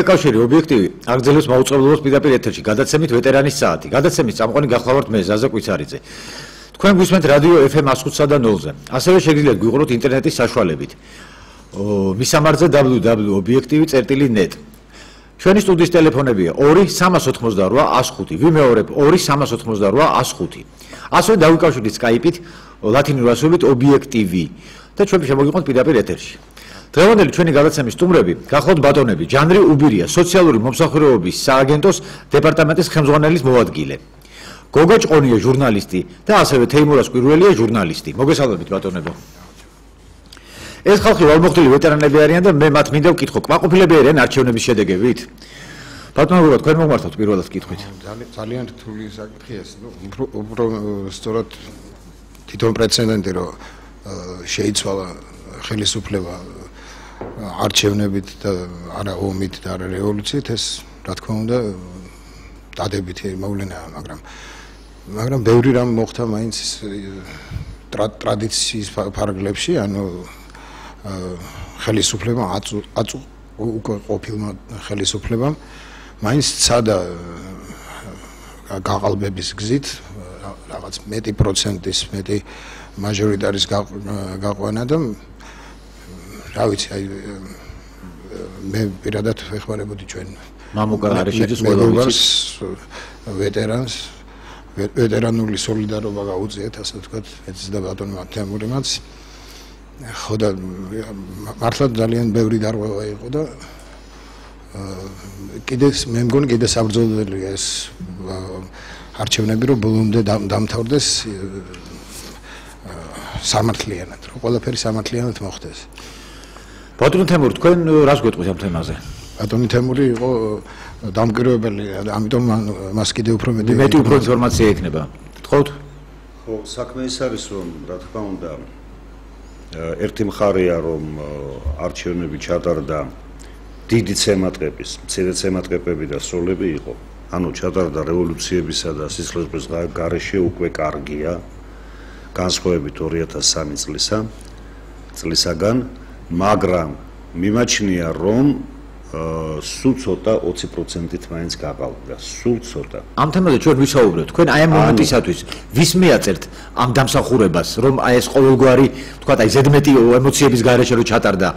კავშირი ობიექტივი აგრძელებს მაუწყებლობას პირდაპირ ეთერში გადაცემით ვეტერანის საათი. გადაცემის წამყვანი გახლავართ მე ზაზა კვიცარიძე. თქვენ გვისმენთ რადიო FM 105-სა და 0-ზე. ასევე შეგიძლიათ გვიყუროთ ინტერნეტის საშუალებით. მისამართზე www.obiektivi.net. ჩვენი სტუდიის ტელეფონებია 2-388-105, ვიმეორებ 2-388-105. ასევე დავიკავშირდით Skype-ით ლათინური ასოებით ობიექტივი და ჩვენ შემოგიყვანთ პირდაპირ ეთერში. დღევანდელი ჩვენი გადაცემის სტუმრები გახლავთ ბატონები ჯანრი უბირია, სოციალური მომსახურებების სააგენტოს დეპარტამენტის ხელმძღვანელის მოადგილე. გოგა ჭყონია ჟურნალისტი და ასევე თეიმურაზ კვირველია ჟურნალისტი. მოგესალმებით ბატონებო. ეს ხალხი ვალმოხდილი ვეტერანები არიან და მე მათ მინდა ვკითხო, კმაყოფილები არიან არჩევნების შედეგებით? ბატონებო, თქვენ მომმართოთ პირველად კითხვით. ძალიან რთული საკითხია ეს, უფრო სწორად თვითონ პრეცედენტი რომ შეიცვალა ხელისუფლება არჩევნებით და არა ომით და არა რევოლუციით, ეს რა თქმა უნდა დადებითი მოვლენაა, მაგრამ ბევრი რამ მოხდა მაინც ტრადიციის ფარგლებში, ანუ ხელისუფლება უკვე ყოფილმა ხელისუფლებამ მაინც ცადა გაყალბების გზით რაღაც მეტი პროცენტის მეტი მაჟორიტარის გაყვანა და რა ვიცი, აი მე პირადად ვეხმარებოდი ჩვენ მამუკა არეშიძის ყველას ვეტერანს ვეტერანული სოლიდარობა გაუწიეთ, ასე ვთქვათ, ეცს და ბატონმა თემურიმაც. ხო და მართლა ძალიან ბევრი დარღვევა იყო და მე მგონი კიდე საბრძოლველია ეს არჩევნები, რომ ბოლომდე დამთავრდეს სამართლიანად, რომ ყველაფერი სამართლიანად მოხდეს. ბატონო თემური, თქვენ რას გვეტყვით ამ თემაზე? ბატონი თემური იყო დამკვირვებელი, ამიტომ მას კიდე უფრო მეტი ინფორმაცია ექნება. გთხოვთ? ხო, საქმე ის არის, რომ რა თქმა უნდა ერთი მხარეა, რომ არჩევნები ჩატარდა დიდი ცემატყების, მცირე ცემატყებები და სროლები იყო. ანუ ჩატარდა რევოლუციებისა და სისხლისღების გარეშე უკვე კარგია, განსხვავებით 2003 წლისაგან, მაგრამ მიმაჩნია, რომ სულ ცოტა 20%-ით მაინც გაყალბდა, სულ ცოტა. ამ თემაზე ჩვენ ვისაუბრებთ, თქვენ აი ამ მომენტისათვის ვის მიაწერთ ამ დამსახურებას, რომ აი ეს ყოველგვარი, თქვათ, აი ზედმეტი ემოციების გარეშე რომ ჩატარდა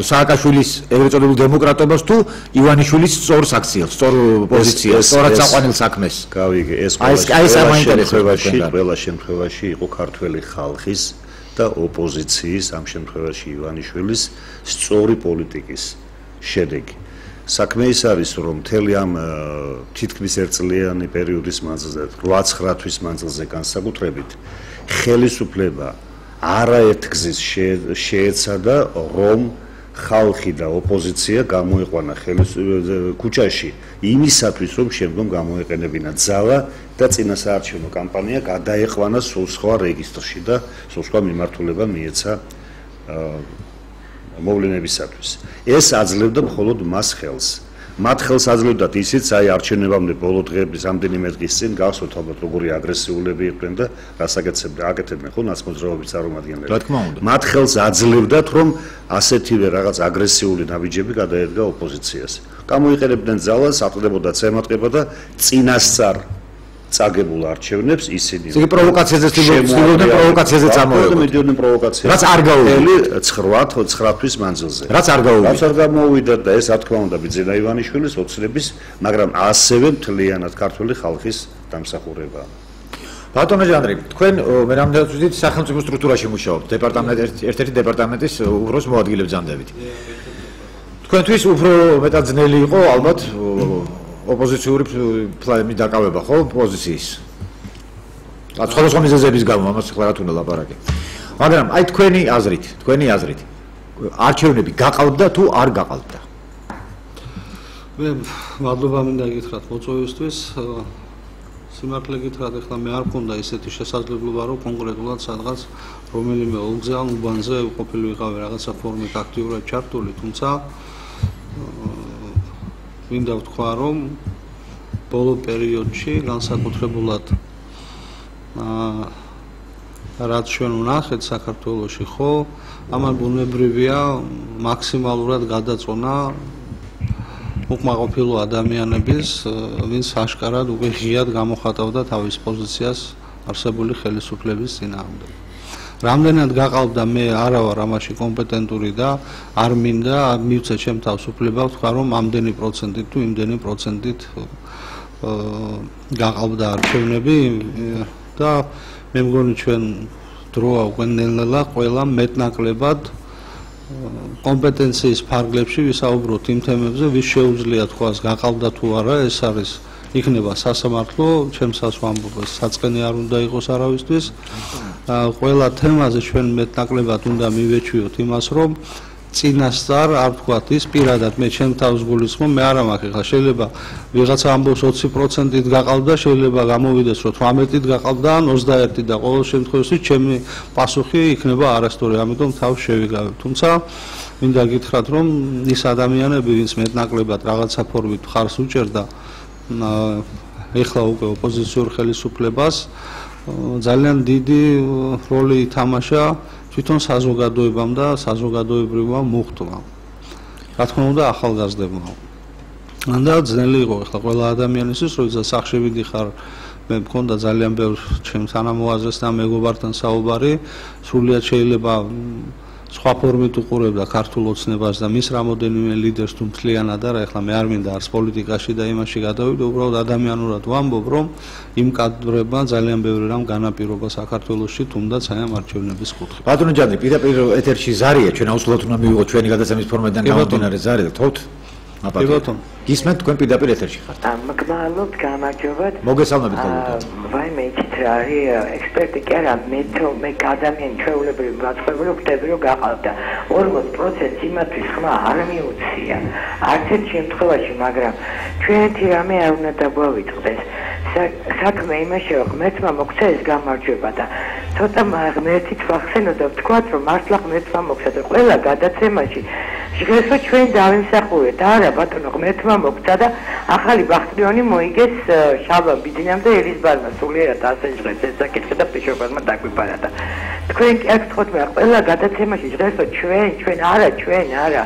სააკაშვილის ეგრეთ წოდებულ დემოკრატობას თუ ივანიშვილის სწორ საქციელს, სწორ პოზიციას, სწორად საყვანილ საქმეს? გავიგე, ეს ყველა შემთხვევაში იყო ქართველი ხალხის და ოპოზიციის, ამ შემთხვევაში ივანიშვილის სწორი პოლიტიკის შედეგი. საქმე ის არის, რომ მთელი ამ თითქმის ერთწლიანი პერიოდის მანძილზე, 8-9 თვის მანძილზე განსაკუთრებით, ხელისუფლება არაერთ გზის შეეცადა, რომ ხალხი და ოპოზიცია გამოიყვანა ქუჩაში იმისათვის, რომ შემდგომ გამოეყენებინა ძალა და წინასაარჩევნო კამპანია გადაეყვანა სულ სხვა რეგისტრში და სულ სხვა მიმართულება მიეცა მოვლენებისათვის. ეს აძლევდა მხოლოდ მას ხელს. მათ ხელს აძლევდათ ისიც, აი არჩევნებამდე ბოლო დღეების რამდენიმე დღის წინ გახსოვთ ალბათ როგორი აგრესიულები იყვნენ და რას აკეთებდნენ ხო ნაცმოძრაობის წარმომადგენლები. რა თქმა უნდა. მათ ხელს აძლევდათ, რომ ასეთივე რაღაც აგრესიული ნაბიჯები გადაედგა ოპოზიციას. გამოიყენებდნენ ძალას, ატყდებოდა ცემატყება და წინასწარ წაგებულ არჩევნებს ისინი იგი პროვოკაციაზე ცდილობდნენ პროვოკაციაზე წამოეყვნენ. მედიოდნენ პროვოკაციაზე. რაც არ გაუვიდა 9 თვის მანძილზე. რაც არ გამოვიდა და ეს რა თქმა უნდა ბიძინა ივანიშვილის ოცნების, მაგრამ ასევე მთლიანად ქართული ხალხის დამსახურება. ბატონო ჟანრი, თქვენ მე რამდენად ვთქვით სახელმწიფო სტრუქტურაში მუშაობთ, ერთ-ერთი დეპარტამენტის უფროს მოადგილე ბრძანდებით. თქვენთვის უფრო მეტად ძნელი იყო ალბათ ოპოზიციური ფლამის დაკავება, ხო, პოზიციის. სხვადასხვა მიზეზების გამო, ამას ახლა რა თქმა უნდა ლაპარაკი. მაგრამ აი თქვენი აზრით, არჩევნები გაყალბდა თუ არ გაყალბდა? მე მადლობა მინდა გითხრათ მოწვევისთვის. სიმართლე გითხრათ, ახლა მე არ მქონდა ისეთი შესაძლებლობა, რომ კონკრეტულად სადღაც რომელიმე ოლქზე ან უბანზე ყოფილიყავი რაღაცა ფორმით აქტიურად ჩართული, თუმცა მინდა ვთქვა, რომ ბოლო პერიოდში განსაკუთრებულად რაც ჩვენ ვნახეთ საქართველოში, ხო, ამან ბუნებრივია მაქსიმალურად გადაწონა უკმაყოფილო ადამიანების, ვინც აშკარად უკვე ღიად გამოხატავდა თავის პოზიციას არსებული ხელისუფლების წინააღმდეგ. რამდენად გაყალბდა მე არა ვარ ამაში კომპეტენტური და არ მინდა მივცე ჩემ თავს უფლება ვთქვა რომ ამდენი პროცენტით თუ იმდენი პროცენტით გაყალბდა არჩევნები და მე მგონი ჩვენ დროა უკვე ნელ-ნელა ყველა მეტნაკლებად კომპეტენციის ფარგლებში ვისაუბროთ იმ თემებზე ვის შეუძლია თქვას გაყალბდა თუ არა ეს არის იქნება სასამართლო ჩემსას ვამბობ საწყენი არ უნდა იყოს არავისთვის ყველა თემაზე ჩვენ მეტნაკლებად უნდა მივეჩვიოთ იმას რომ წინასწარ არ ვთქვათ ის პირადად მე ჩემ თავს გულისხმობ მე არ მაქვს ხა შეიძლება ვიღაცა ამბობს 20%-ით გაყალბდა შეიძლება გამოვიდეს რომ 18-ით გაყალბდა ან 21 და ყოველ შემთხვევაში ჩემი პასუხი იქნება არასწორი ამიტომ თავს შევიგავებ თუმცა მინდა გითხრათ რომ ის ადამიანები ვინც მეტნაკლებად რაღაცა ფორმით ხარს უჭერდა ეხლა უკვე ოპოზიციურ ხელისუფლებას ძალიან დიდი როლი ითამაშა თვითონ საზოგადოებამ და საზოგადოებრივმა მუხტმა. რა თქმა უნდა ახალგაზრდებმა. და ძნელი იყო ახლა ყველა ადამიანისთვის, როდესაც სახში ვიდიხარ, მე მქონდა ძალიან ბევრ ჩემს თანამოაზრესთან მეგობართან საუბარი, სრულიად შეიძლება სხვა ფორმით უყურებდა ქართულ ოცნებას და მის რამოდენიმე ლიდერს თუ მთლიანად არა, ახლა მე არ მინდა არც პოლიტიკაში და იმაში გადავიდე, უბრალოდ ადამიანურად ვამბობ, რომ იმ კადრებმა ძალიან ბევრი რამ განაპირობა საქართველოში, თუნდაც აი ამ არჩევნების კუთხით. ბატონო ჯანდრი, პირდაპირ ეთერში ზარია, ჩვენ აუცილებლად უნდა მივიღოთ ჩვენი გადაცემის ფორმიდან გამომდინარე ზარი და თოთ ბატონო გისმენთ თქვენ პირდაპირ ეთერში ხართ. მოგმალობთ, გამარჯობათ. მოგესალმებით გოგო. ვაიმე იცით რა არის ექსპერტი კი არა, მე ადამიანი ჩვეულებრივ ვაწყობილ ვხდები რომ გაყავდა 40% იმათვის ხმა არ მიუცია. არც ერთ შემთხვევაში, მაგრამ ჩვენი რამე არ უნდა დაგვავიწყდეს. საქმე იმაშია, ღმერთმა მოგცა ეს გამარჯვება და ცოტა ღმერთით ვახსენო და ვთქვათ, რომ მართლა ღმერთმა მოგცა და ყველა გადაცემაში ჟღერსო ჩვენ დავიმსახურეთ. არა ბატონო, ღმერთმა მოგცა და ახალი ბახტრიონი მოიგეს შალვა ბიძინამ და ელიზბარმა სულიერად ასე ჟღერს ეს საკითხი და პიშობარმა დაგვიპარადა. თქვენ კი აქ თქოთ მე ყველა გადაცემაში ჟღერსო ჩვენ არა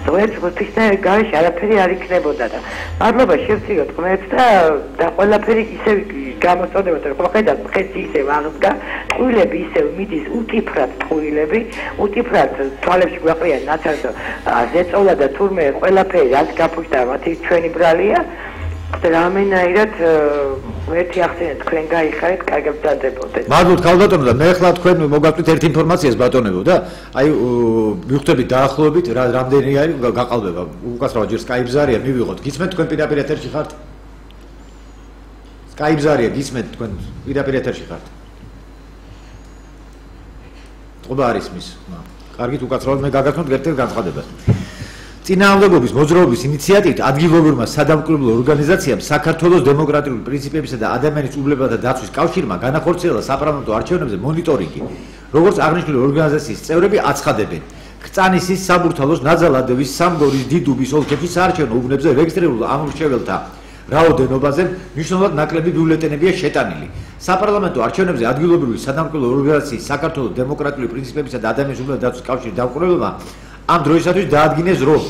ზღერს ღვთისნაირ გარეშე არაფერი არ იქნებოდა და მადლობა შევწიროთ ღმერთს და ყველაფერი ისე გამოწოდებოდა რომ ხედავთ ხეთი ისე აღდგა ტყუილები ისე მიდის უკიფრად ტყუილები უკიფრად თვალებში გვაყრიან ნაცარს ზეწოლა და თურმე ყველაფერი რაც გაფუჭდა მათი ჩვენი ბრალია რამენაირად ერთი ახსენეთ თქვენ გაიხარეთ კარგად დადებოდეთ. მადლობთ ქალბატონო და მე ახლა თქვენ მოგაკვდით ერთ ინფორმაციას ბატონებო და აი მივხვდებით დაახლოებით რამდენი არის გაყალბება უკაცრავად ჯერ Skype-ზე არის მივიღოთ გისმენთ თქვენ პირდაპირ ეთერში ხართ Skype-ზე არის გისმენთ თქვენ პირდაპირ ეთერში ხართ თქობა არის მის კარგით უკაცრავად მე გაგაცნობთ ერთ-ერთ განცხადებას წინააღმდეგობის მოძრაობის ინიციატივით ადგილობრივმა სადამკვირვებლო ორგანიზაციამ საქართველოს დემოკრატიული პრინციპებისა და ადამიანის უფლებათა დაცვის კავშირმა განახორციელა საპარლამენტო არჩევნებზე მონიტორინგი. როგორც აღნიშნული ორგანიზაციის წევრები აცხადებენ, ქწანისის, საბურთალოს, ნაძალადევის, სამგორის, დიდუბის ოლქებში საარჩევნო უბნებზე რეგისტრირებულ ამომრჩეველთა რაოდენობაზე მნიშვნელოვნად ნაკლები ბიულეტენებია შეტანილი. საპარლამენტო არჩევნებზე ადგილობრივი სადამკვირვებლო ორგანიზაციის საქართველოს დემოკრატიული პრინციპებისა და ადამიანის უფლებათა დაცვის კავშირის დამკვირვებელმა ამ დროისათვის დაადგინეს რომ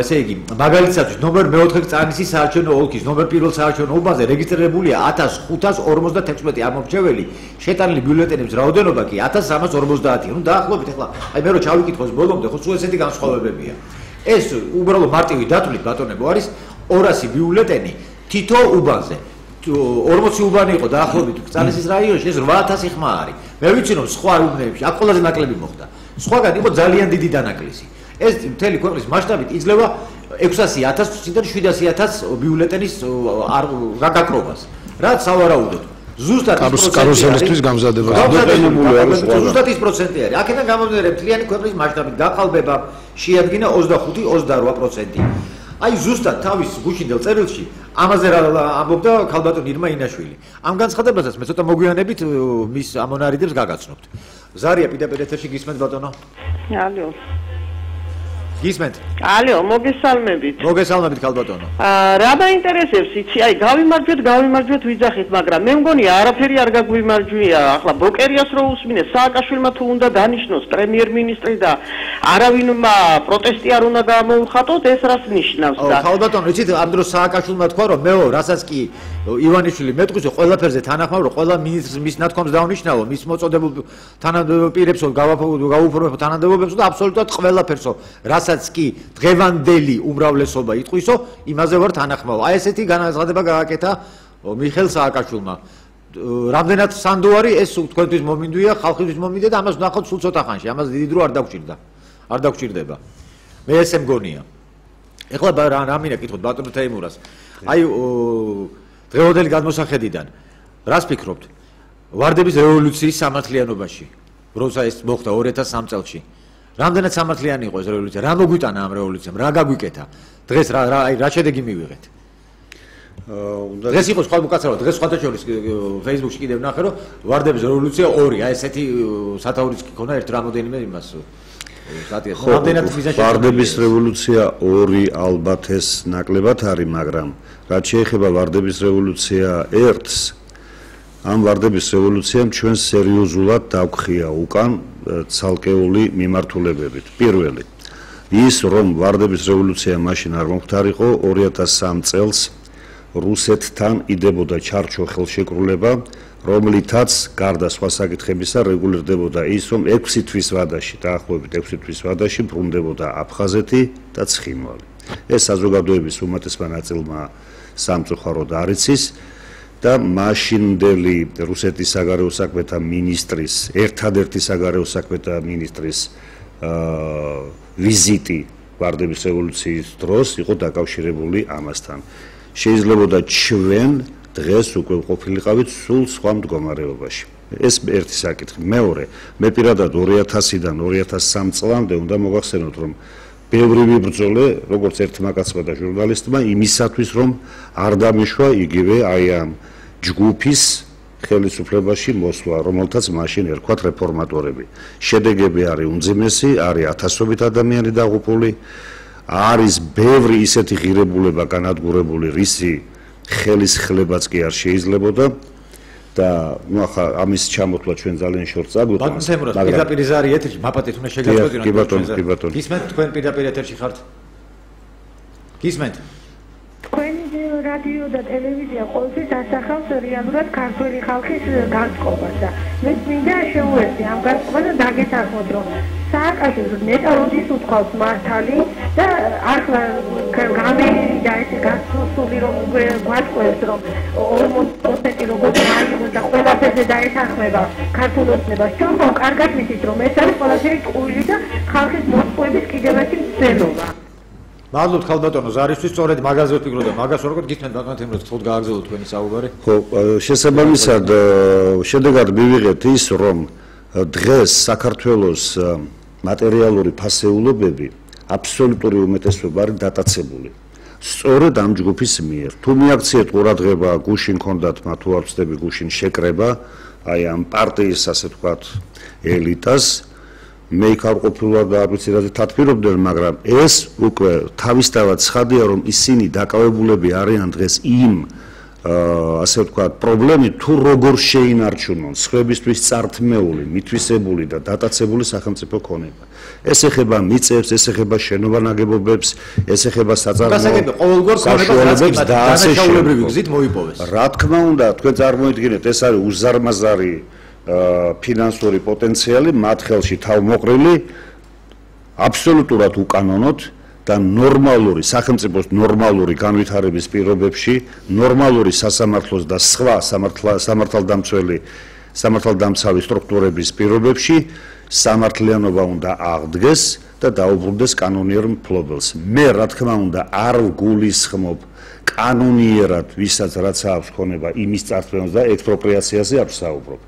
ესე იგი მაგალითად ნომერ 4 ქწანისის საარჩევნო ოლქის ნომერ 1 საარჩევნო უბანზე რეგისტრირებულია 1556 ამომრჩეველი შეტანილი ბიულეტენების რაოდენობა კი 1350. ნუ დაახლოებით ახლა აი მე რო ჩავიკითხოს ბოლომდე ხო სულ ესეთი განსხვავებებია ეს უბრალოდ მარტივი დათვლით ბატონებო არის 200 ბიულეტენი თითო უბანზე 40 უბანი იყო დაახლოებით ქწანისის რაიონში ეს 8000 ხმა არის მე ვიცი რომ სხვა უბნებში აქ ყველაზე ნაკლები მოხდა სხვაგან იყო ძალიან დიდი დანაკლისი. ეს მთელი ქვეყნის მასშტაბით იძლევა 600,000-დან 700,000 ბიულეტენის გაკრობას. რაც სავარაუდოდ. ზუსტად კარუსელისთვის გამზადება. ზუსტად ის პროცენტი არის. აქედან გამომდინარე მთლიანი ქვეყნის მასშტაბით გაყალბება შეადგინა 25-28%. აი ზუსტად თავის გუშინდელ წერილში ამაზე რა ამბობდა ქალბატონი ირმა ინაშვილი. ამ განცხადებასაც მე ცოტა მოგვიანებით მის ამონარიდებს გაგაცნობთ. ზარია პირდაპირ ეთერში გისმენთ ბატონო? ალო. გისმენთ? ალო, მოგესალმებით. მოგესალმებით ქალბატონო. რა დაინტერესებს იცი? აი, გავიმარჯვეთ ვიძახით, მაგრამ მე მგონია არაფერი არ გაგვიმარჯვია. ახლა ბოკერიას რო უსმინეს, სააკაშვილმა თუ უნდა დანიშნოს პრემიერ-მინისტრი და არავინმა პროტესტი არ უნდა გამოუხატოთ, ეს რას ნიშნავს და? ქალბატონო, იცით, ამ დროს სააკაშვილმა თქვა, რომ მეო, რასაც კი ივანიშვილი მეტყვის, ყველაფერზე თანახმავ, რომ ყველა მინისტრს მის ნათქვამს დაუნიშნავო, მის მოწოდებულ თანამდებობებს, გაუფორმებო თანამდებობებს და აბსოლუტურად ყველაფერსო, რასაც კი დღევანდელი უმრავლესობა იტყვისო, იმაზე ვარ თანახმავ. აი ესეთი განაცხადება გააკეთა მიხეილ სააკაშვილმა. რამდენად სანდუარი ეს თქვენთვის მომინდვია, ხალხისთვის მომინდვია და ამას ვნახოთ სულ ცოტა ხანში. ამას დიდი დრო არ დაგჭირდება. მე ესე მგონია. ეხლა რა მინდა კითხოთ ბატონო თეიმურას. აი დღევანდელი გადმოსახედიდან რას ფიქრობთ? ვარდების რევოლუციის სამართლიანობაში, როცა ეს მოხდა 2003 წელს. რამდენად სამართლიანი იყო ეს რევოლუცია? რა მოგვიტანა ამ რევოლუციამ? რა გაგვიკეთა? დღეს რა შედეგი მივიღეთ? დღეს იყო სხვა უკაცრავად, დღეს სხვათა შორის Facebook-ში კიდევ ნახე, რომ ვარდების რევოლუცია 2, აი ესეთი სათაურიც კი ქონა ერთ რამოდენიმე იმას. რამდენად მიზანში ვარდების რევოლუცია 2 ალბათ ეს ნაკლებად არის, მაგრამ რაც შეეხება ვარდების რევოლუცია 1-ს, ამ ვარდების რევოლუციამ ჩვენ სერიოზულად დავგხია უკან ცალკეული მიმართულებებით. პირველი, ის რომ ვარდების რევოლუცია მაშინ არ მომხდარიყო 2003 წელს რუსეთთან იდებოდა ჩარჩო ხელშეკრულება, რომლითაც გარდა სხვა საკითხებისა რეგულირდებოდა ის, რომ 6 თვის ვადაში, დაახლოებით 6 თვის ვადაში ბრუნდებოდა აფხაზეთი და ცხინვალი. ეს საზოგადოების უმეტესმა ნაწილმა სამწუხაროდ არ იცის და მაშინდელი რუსეთის საგარეო საქმეთა მინისტრის, ერთადერთი საგარეო საქმეთა მინისტრის ვიზიტი ვარდების რევოლუციის დროს იყო დაკავშირებული ამასთან. შეიძლებოდა ჩვენ დღეს უკვე ყოფილიყავით სულ სხვა მდგომარეობაში. ეს ერთი საკითხი. მეორე, მე პირადად 2000-დან 2003 წლამდე უნდა მოგახსენოთ, რომ ბევრი ვიბრძოლე, როგორც ერთმა კაცმა და ჟურნალისტმა, იმისათვის, რომ არ დამიშვა იგივე აი ამ ჯგუფის ხელისუფლებაში მოსვლა, რომელთაც მაშინ ერქვათ რეფორმატორები. შედეგები არის უმძიმესი, არის ათასობით ადამიანი დაღუპული, არის ბევრი ისეთი ღირებულება განადგურებული, რისი ხელის ხლებაც კი არ შეიძლებოდა და ნუ ახლა ამის ჩამოთვლა ჩვენ ძალიან შორს წაგვიყვა. ბატონ თემურას პირდაპირ ზარი ეთერში მაპატეთ უნდა შეგაწყვეტინოთ. კი ბატონო. გისმენთ თქვენ პირდაპირ ეთერში ხართ? გისმენთ? თქვენი რადიო და ტელევიზია ყოველთვის ასახავს რეალურად ქართული ხალხის განწყობას და მე მინდა შევუერთდი ამ განწყობას და დაგეთანხმოთ, რომ სააკაშვილს ნეტაროდის უთქვავს მართალი და ახლა გამერიდა ესე გასული რომ გვაწყვეტს, რომ 40% როგორც არის და ყველაფერზე დაეთანხმება ქართულ ოცნებას. ჩვენ ხომ კარგად ვიცით, რომ ეს არის ყველაფერი ტყუილი და ხალხის მოსწყვეტის კიდევ ერთი მცდელობა. მადლობთ ქალბატონო ზარისთვის, სწორედ მაგაზე ვფიქრობ და მაგას ვარგოთ გითხრათ ბატონო თემურას თქო გააგრძელოთ თქვენი საუბარი. ხო, შესაბამისად შედეგად მივიღეთ ის, რომ დღეს საქართველოს მატერიალური ფასეულობები აბსოლუტური უმეტესობა არის დატაცებული. სწორედ ამ ჯგუფის მიერ. თუ მიაქციეთ ყურადღება, გუშინ ჰქონდათ მათ თუ არ ვწდები გუშინ შეკრება, აი ამ პარტიის ასე ვთქვათ ელიტას მე იქ არ ყოფილვარ და არ ვიცი რაზე თათბირობდნენ, მაგრამ ეს უკვე თავისთავად ცხადია, რომ ისინი დაკავებულები არიან დღეს იმ ასე ვთქვათ პრობლემით, თუ როგორ შეინარჩუნონ სხვებისთვის წართმეული, მითვისებული და დატაცებული სახელმწიფო ქონება. ეს ეხება მიწებს, ეს ეხება შენობანაგებობებს, ეს ეხება საწარმოო საშუალებებს და ასე შეულებრივი გზით მოიპოვეს. რა თქმა უნდა, თქვენ წარმოიდგინეთ, ეს არის უზარმაზარი ფინანსური პოტენციალი მათ ხელში თავმოყრილი აბსოლუტურად უკანონოდ და ნორმალური სახელმწიფოს ნორმალური განვითარების პირობებში, ნორმალური სასამართლოს და სხვა სამართალდამცავი სტრუქტურების პირობებში სამართლიანობა უნდა აღდგეს და დაუბრუნდეს კანონიერ მფლობელს. მე რა თქმა უნდა არ ვგულისხმობ კანონიერად ვისაც რაც აქვს ქონება იმის წარსულს და ექსპროპრიაციაზე არ ვსაუბრობ.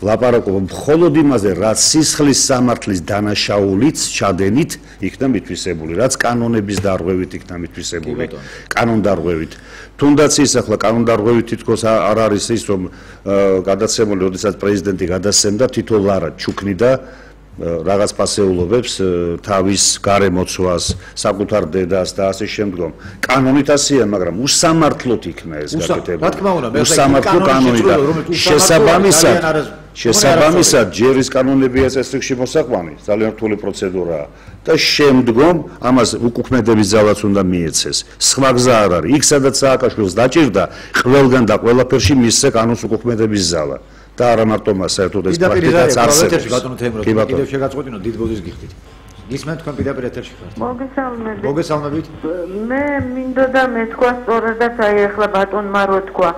ლაპარაკობ მხოლოდ იმაზე, რაც სისხლის სამართლის დანაშაულით, ჩადენით იქნა მითვისებული, რაც კანონების დარღვევით იქნა მითვისებული, კანონდარღვევით. თუნდაც ის ახლა კანონდარღვევით თითქოს არ არის ის, რომ გადაცემული, როდესაც პრეზიდენტი გადასცემდა, თითო ლარა ჩუქნიდა რაღაც ფასეულობებს, თავის გარემოცვას, საკუთარ დედას და ასე შემდგომ. კანონით ასეა, მაგრამ უსამართლოდ იქნა ეს გაკეთებული. უსამართლო კანონით და შესაბამისად ჯერის კანონებია წესრიგში მოსაყვანი, ძალიან რთული პროცედურაა და შემდგომ ამას უკუქმედების ძალაც უნდა მიეცეს. სხვა გზა არ არის. იქ სადაც სააკაშვილს დაჭირდა, ყველგან და ყველაფერში მისცე კანონს უკუქმედების ზალა. და არა მარტო მას საერთოდ ეს პრაქტიკაც არსებობს. კიდევ შეგაწყვეტინო დიდ ბოდის გიხდით. გისმენთ თქვენ პირდაპირ ეთერში ხართ. მოგესალმებით. მე მინდოდა მეთქვა სწორადაც აი ახლა ბატონმა რო თქვა.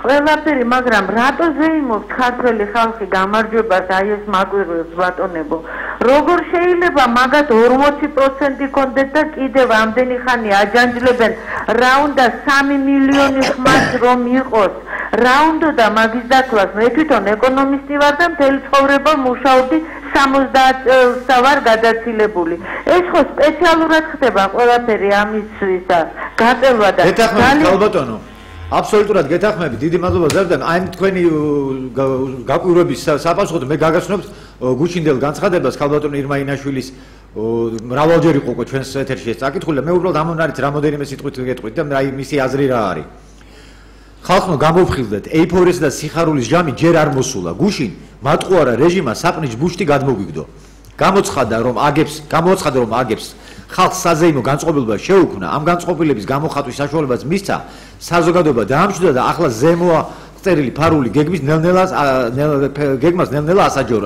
ყველაფერი, მაგრამ რატო ზეიმობს ქართველი ხალხი გამარჯვებას აი ეს მაკვირვებს ბატონებო? როგორ შეიძლება მაგათ 40% კონდეთ და კიდევ ამდენი ხანი აჯანჯლებენ რა უნდა 3 მილიონი ხმას რომ იყოს? რა უნდა და მაგის დათვლას? მე თვითონ ეკონომისტი ვარ და მთელი ცხოვრება მუშაობდი 70 წელსა ვარ გადაცილებული. ეს ხო სპეციალურად ხდება ყველაფერი ამისთვის გაწელვა და ძალიან ბატონო აბსოლუტურად გეთანხმები, დიდი მადლობა ზარდან. აი თქვენი გაკვირვების საპასუხოდ მე გაგაცნობთ გუჩინდელ განცხადებას ქალბატონი ირმა ინაშვილის მრავალჯერ იყო ჩვენს ეთერში ეს წაკითხული და მე უბრალოდ ამონ არის რამოდენიმე სიტყვით გეტყვით და აი მისი აზრი რა არის. ხალხო გამოვხილდეთ, ეიფორიის და სიხარულის ჟამი ჯერ არ მოსულა. გუშინ მატყუარა რეჟიმა საპნის ბუშტი გადმოგვიგდო. გამოცხადა რომ აგებს ხალხს საზეიმო განწყობილება შეუქმნა, ამ განწყობილების გამოხატვის საშუალებაც მისცა, საზოგადოება დაამშვიდა და ახლა ზემოა წერილი ფარული გეგმას ნელ-ნელა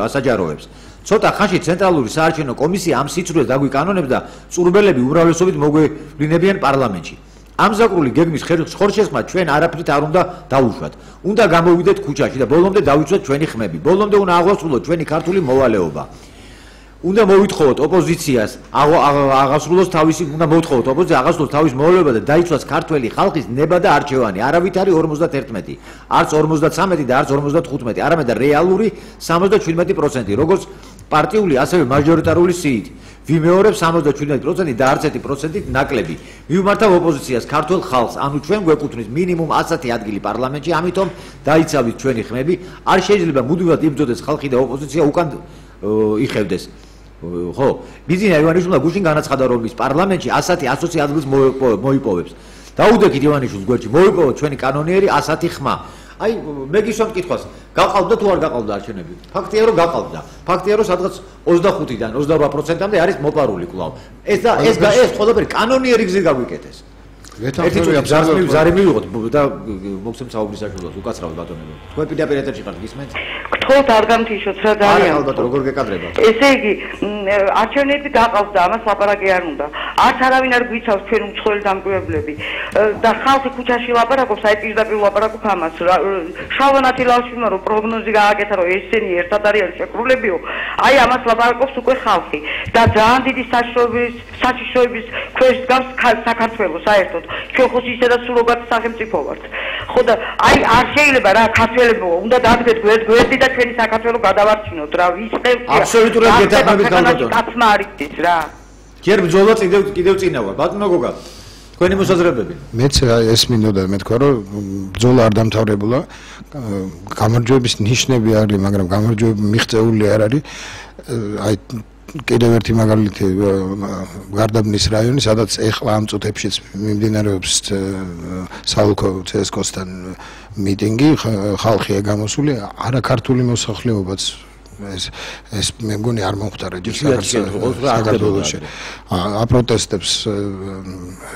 ასაჯაროებს. ცოტა ხანში ცენტრალური საარჩევნო კომისია ამ სიცრუეს დაგვიკანონებს და წურბელები უმრავლესობით მოგვევლინებიან პარლამენტში. ამზაკრული გეგმის ხორჩესმა ჩვენ არაფრით არ უნდა დაუშვათ. უნდა გამოვიდეთ ქუჩაში და ბოლომდე დავიცვათ ჩვენი ხმები. ბოლომდე უნდა აღვასრულოთ ჩვენი ქართული მოვალეობა. უნდა მოვითხოვოთ ოპოზიციას აღასრულოს თავისი მოვალეობა და დაიცვას ქართველი ხალხის ნება და არჩევანი. არავითარი 51, არც 53 და არც 55, არამედ რეალური 77%, როგორც პარტიული, ასევე მაჟორიტარული სიით. ვიმეორებს 77% და არც 1% ნაკლები. მივმართავ ოპოზიციას, ქართულ ხალხს, ანუ ჩვენ გვეკუთვნის მინიმუმ 100 ადგილი პარლამენტში, ამიტომ დაიცავით ჩვენი ხმები. არ შეიძლება მუდმივად იბრძოდეს ხალხი და ოპოზიცია უკან იხევდეს. ხო, ბიზინა ივანიშვილმა გუშინ განაცხადა, რომ ის პარლამენტში 100 ადგილს მოიპოვებს. დაუდექით ივანიშვილს გვერდში, მოიპოვოთ ჩვენი კანონიერი 100 ხმა. აი, მე გისვამ კითხვას, გაყავდა თუ არ გაყავდა არჩევნები? ფაქტია, რომ გაყავდა. ფაქტია, რომ სადღაც 25-დან 28%-მდე არის მოპარული კვლავ. ეს ყველაფერი კანონიერი გზით გაგვიკეთეს. ერთი ზარი მივიღოთ და მოგცემ საუბრის საშუალებას უკაცრავად ბატონებო. თქვენ პირდაპირ ეთერში ხართ, გისმენთ? გთხოვთ არ გამთიშოთ რა ძალიან. ალბათ როგორ გეკადრებათ. ესე იგი, არჩევნები გაყავდა, ამას ლაპარაკი არ უნდა. არც არავინ არ გვიცავს ჩვენ უცხოელი დამკვირვებლები და ხალხი ქუჩაში ლაპარაკობს, აი პირდაპირ ლაპარაკობ ამას. შალვანათი ლავშვილმა რომ პროგნოზი გააკეთა, რომ ესენი ერთად არიან შეკრულებიო, აი ამას ლაპარაკობს უკვე ხალხი და ძალიან დიდი საშიშროების ქვეშ დგას საქართველოს საერთოდ. ჩვენ ხო ისედაც სულობად სახელმწიფო ვართ. ხო და აი არ შეიძლება რა ქართველებო, უნდა დადგეთ გვერდი და ჩვენი საქართველოს გადავარჩინოთ რა. ვისყევთ. აბსოლუტურად გეთანხმებით გალბატონო. კაცმა არ იცის რა. ჯერ ბრძოლა კიდევ წინა ვარ. ბატონო გოგა. თქვენი მოსაზრებები. მეც ეს მინდოდა მეთქვა, რომ ბრძოლა არ დამთავრებულა. გამარჯვების ნიშნები არის, მაგრამ გამარჯვება მიღწეული არ არის. აი კიდევ ერთი მაგალითი გარდაბნის რაიონი, სადაც ეხლა ამ წუთებშიც მიმდინარეობს საოლქო CSKO-სთან მიტინგი, ხალხია გამოსული, არა ქართული მოსახლეობაც ეს მე მგონი არ მომხდარა საქართველოში. აპროტესტებს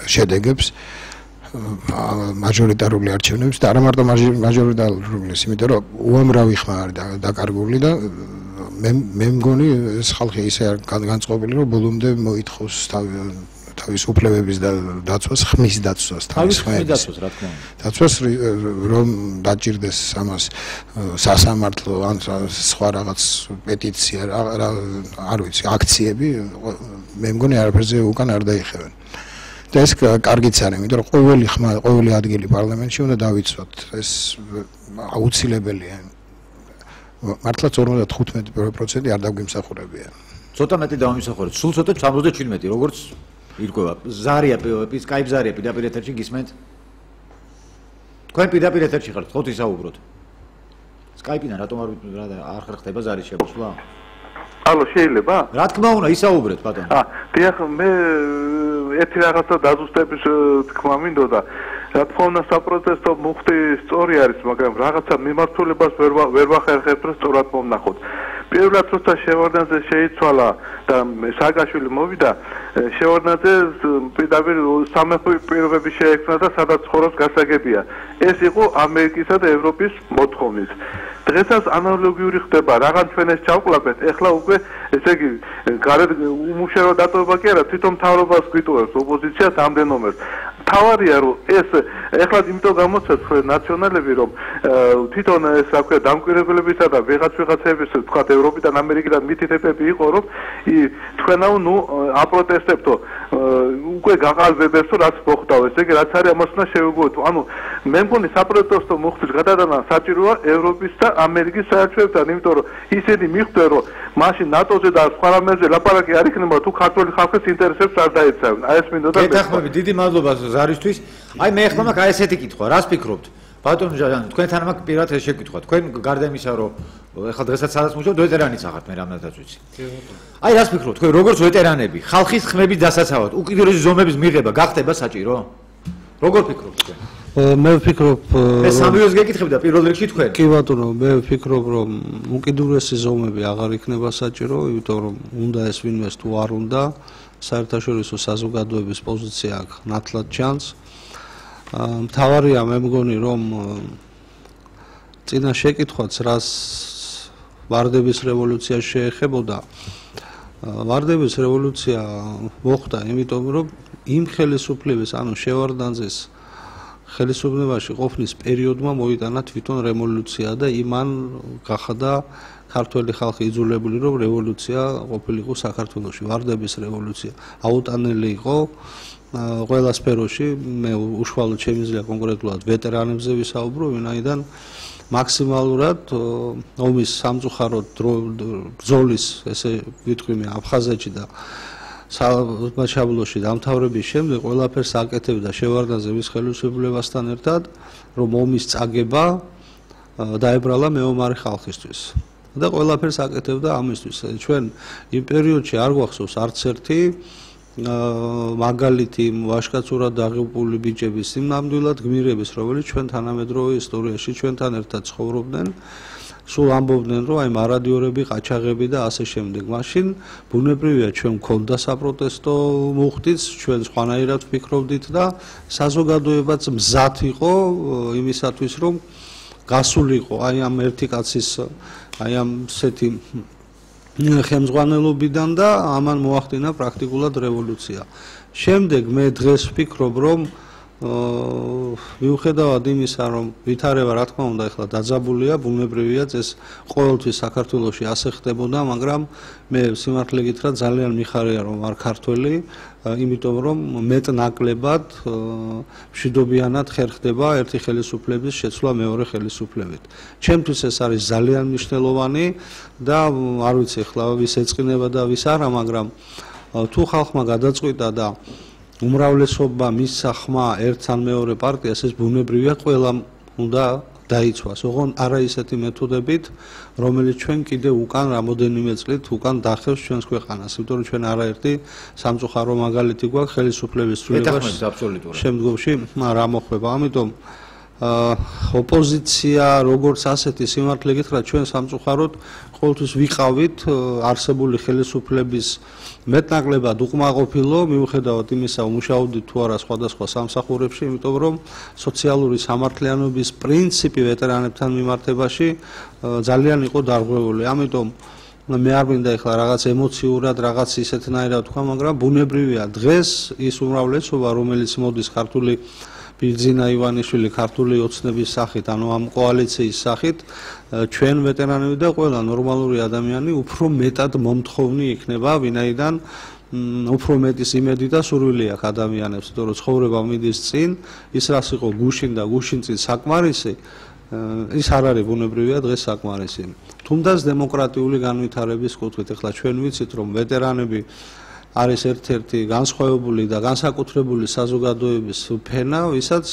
შედეგებს მაჟორიტარული არჩევნების და არა მარტო მაჟორიტარული, იმიტომ რომ უამრავი ხმა არის დაკარგული და მე მგონი ეს ხალხი ისე არ განწყობილი, რომ ბოლომდე მოითხოვს თავის უფლებების დაცვას, ხმის დაცვას, თავის ხმის დაცვას, რა თქმა უნდა. დაცვას, რომ დაჭირდეს ამას სასამართლო ან სხვა რაღაც პეტიცია, არ ვიცი, აქციები, მე მგონი არაფერზე უკან არ დაიხევენ. და ეს კარგიც არის, იმიტომ რომ ყოველი ადგილი პარლამენტში უნდა დავიცვათ, ეს აუცილებელია. მართლაც 55% არ დაგვიმსახურებია. ცოტა მეტი დავიმსახურეთ. სულ ცოტა 77, როგორც ირკვევა. ზარია, Skype ზარია პირდაპირ ეთერში გისმენთ? თქვენ პირდაპირ ეთერში ხართ, ხოთ ისაუბროთ. Skype-დან რატომ არ ხდება ზარის შემოსვლა? ალო შეიძლება? რა თქმა უნდა, ისაუბრეთ ბატონო. დიახ, მე ერთი რაღაცა დაზუსტების თქმა მინდოდა. რა თქმა უნდა, საპროტესტო მუხტი სწორი არის, მაგრამ რაღაცა მიმართულებას ვერ ვახერხებთ, რომ სწორად მომნახოთ. პირველად როცა შევარდნაძე შეიცვალა და სააკაშვილი მოვიდა, შევარდნაძე პირდაპირ სამეფო პირობები შეექმნა და სადაც ცხოვრობს გასაგებია. ეს იყო ამერიკისა და ევროპის მოთხოვნით. დღესაც ანალოგიური ხდება, რაღაც ჩვენ ეს ჩავკლაპეთ, ეხლა უკვე ესე იგი გარეთ უმუშერო დატოვება კი არა, თვითონ მთავრობას გვიტოვებს ოპოზიციას ამდენომერს. თავარია რომ ეს ეხლა იმიტომ გამოცეთ ნაციონალები რომ თვითონ ეს რა ქვია დამკვირვებლებისა და ვიღაცების თქვა ევროპიდან ამერიკიდან მითითებები იყო რომ თქვენაო ნუ აპროტესტებთო უკვე გაყალბებებს თუ რაც მოხდაო ესე იგი რაც არის ამას უნდა შევეგუოთ ანუ მე მგონი საპროტესტო მუხტის გადადანა საჭიროა ევროპის და ამერიკის საერთაშორისო იმიტომ რომ ისინი მიხვდნენ რომ მაშინ ნატოზე და სხვა რამეზე ლაპარაკი არ იქნება თუ ქართული ხალხის ინტერესებს არ დაეცავენ აი ეს მინდოდა გეთახმები დიდი მადლობა ზარისთვის აი მე ახლა მაგ აი ესეთი კითხვა რას ფიქრობთ ბატონო ჟან თქვენთან მაგ პირად ეს შეკითხვა თქვენ გარდა იმისა რომ ახლა დღესაც სადაც მუშაობთ ვეტერანიც ახართ მე რამდენადაც ვიცი აი რას ფიქრობთ თქვენ როგორც ვეტერანები ხალხის ხმების დასაცავად უკიდურესი ზომების მიღება გახდება საჭირო როგორ ფიქრობთ თქვენ მე ვფიქრობ მე სამივეს გეკითხები და პირველ რიგში თქვენ კი ბატონო მე ვფიქრობ რომ უკიდურესი ზომები აღარ იქნება საჭირო იმიტომ რომ უნდა ეს ვინმეს თუ არ უნდა საერთაშორისო საზოგადოების პოზიცია აქვს ნათლად ჩანს მთავარია მე მგონი რომ წინა შეკითხვაც რას ვარდების რევოლუცია შეეხებოდა ვარდების რევოლუცია მოხდა იმიტომ რომ იმ ხელისუფლების ანუ შევარდნაძის ხელისუფლებაში ყოფნის პერიოდმა მოიტანა თვითონ რევოლუცია და იმან გახდა ქართველი ხალხი იძულებული რომ რევოლუცია ყოფილიყო საქართველოში ვარდების რევოლუცია აუტანელი იყო ყველა სფეროში მე უშუალოდ შემიძლია კონკრეტულად ვეტერანებზე ვისაუბრო ვინაიდან მაქსიმალურად ომის სამწუხაროდ ბრძოლის ესე ვიტყვი მე აფხაზეთში და საალბაშაბლოში დამთავრების შემდეგ ყველაფერს აკეთებდა შევარდნაძე მის ხელისუფლებასთან ერთად რომ ომის წაგება დაებრალა მეომარი ხალხისთვის და ყველაფერს აკეთებდა ამისთვის ჩვენ იმ პერიოდში არ გვახსოვს არც ერთი მაგალითი ვაშკაცურად დაღუპული ბიჭების იმ ნამდვილად გმირების რომელიც ჩვენ თანამედროვე ისტორიაში ჩვენთან ერთად ცხოვრობდნენ სულ ამბობდნენ რომ აი მარადიორები, ყაჩაღები და ასე შემდეგ. მაშინ ბუნებრივია ჩვენ მქონდა საპროტესტო მუხტიც, ჩვენ სხვანაირად ვფიქრობდით და საზოგადოებაც მზად იყო იმისათვის რომ გასულიყო აი ამ ერთი კაცის აი ამ ესეთი ხელმძღვანელობიდან და ამან მოახდინა პრაქტიკულად რევოლუცია. შემდეგ მე დღეს ვფიქრობ რომ მიუხედავად იმისა რომ ვითარება რა თქმა უნდა ეხლა დაძაბულია ბუნებრივია ეს ყოველთვის საქართველოში ასე ხდებოდა მაგრამ მე სიმართლე გითხრათ ძალიან მიხარია რომ არ ქართველი იმიტომ რომ მეტნაკლებად მშვიდობიანად ხერხდება ერთი ხელისუფლების შეცვლა მეორე ხელისუფლებით ჩემთვის ეს არის ძალიან მნიშვნელოვანი და არ ვიცი ეხლა ვის ეწყინება და ვის არა მაგრამ თუ ხალხმა გადაწყვიტა და უმრავლესობა მისცა ხმა ერთ ან მეორე პარტიას ეს ბუნებრივია ყველამ უნდა დაიცვას. ოღონდ არა ისეთი მეთოდებით, რომელიც ჩვენ კიდევ უკან რამოდენიმე წლით უკან დახევს ჩვენს ქვეყანას. იმიტომ რომ ჩვენ არაერთი სამწუხარო მაგალითი გვაქვს ხელისუფლების ცვლილებას შემდგომში რა მოხდება. ამიტომ ოპოზიცია როგორც ასეთი სიმართლე გითხრათ ჩვენ სამწუხაროდ ყოველთვის ვიყავით არსებული ხელისუფლების მეტნაკლებად უკმაყოფილო მიუხედავად იმისა უმუშაობდით თუ არა სხვადასხვა სამსახურებში იმიტომ რომ სოციალური სამართლიანობის პრინციპი ვეტერანებთან მიმართებაში ძალიან იყო დარღვევული ამიტომ მე არ მინდა ეხლა რაღაც ემოციურად რაღაც ისეთნაირად თქვა მაგრამ ბუნებრივია დღეს ის უმრავლესობა რომელიც მოდის ქართული ბიძინა ივანიშვილი ქართული ოცნების სახით ანუ ამ კოალიციის სახით ჩვენ ვეტერანები და ყველა ნორმალური ადამიანი უფრო მეტად მომთხოვნი იქნება ვინაიდან უფრო მეტის იმედი და სურვილი აქვს ადამიანებს იმიტომ რომ ცხოვრება მიდის წინ ის რას იყო გუშინ და გუშინ წინ საკმარისი ის არ არის ბუნებრივია დღეს საკმარისი თუნდაც დემოკრატიული განვითარების კუთხით ეხლა ჩვენ ვიცით რომ ვეტერანები არის ერთ-ერთი განსხვავებული და განსაკუთრებული საზოგადოების ფენა, ვისაც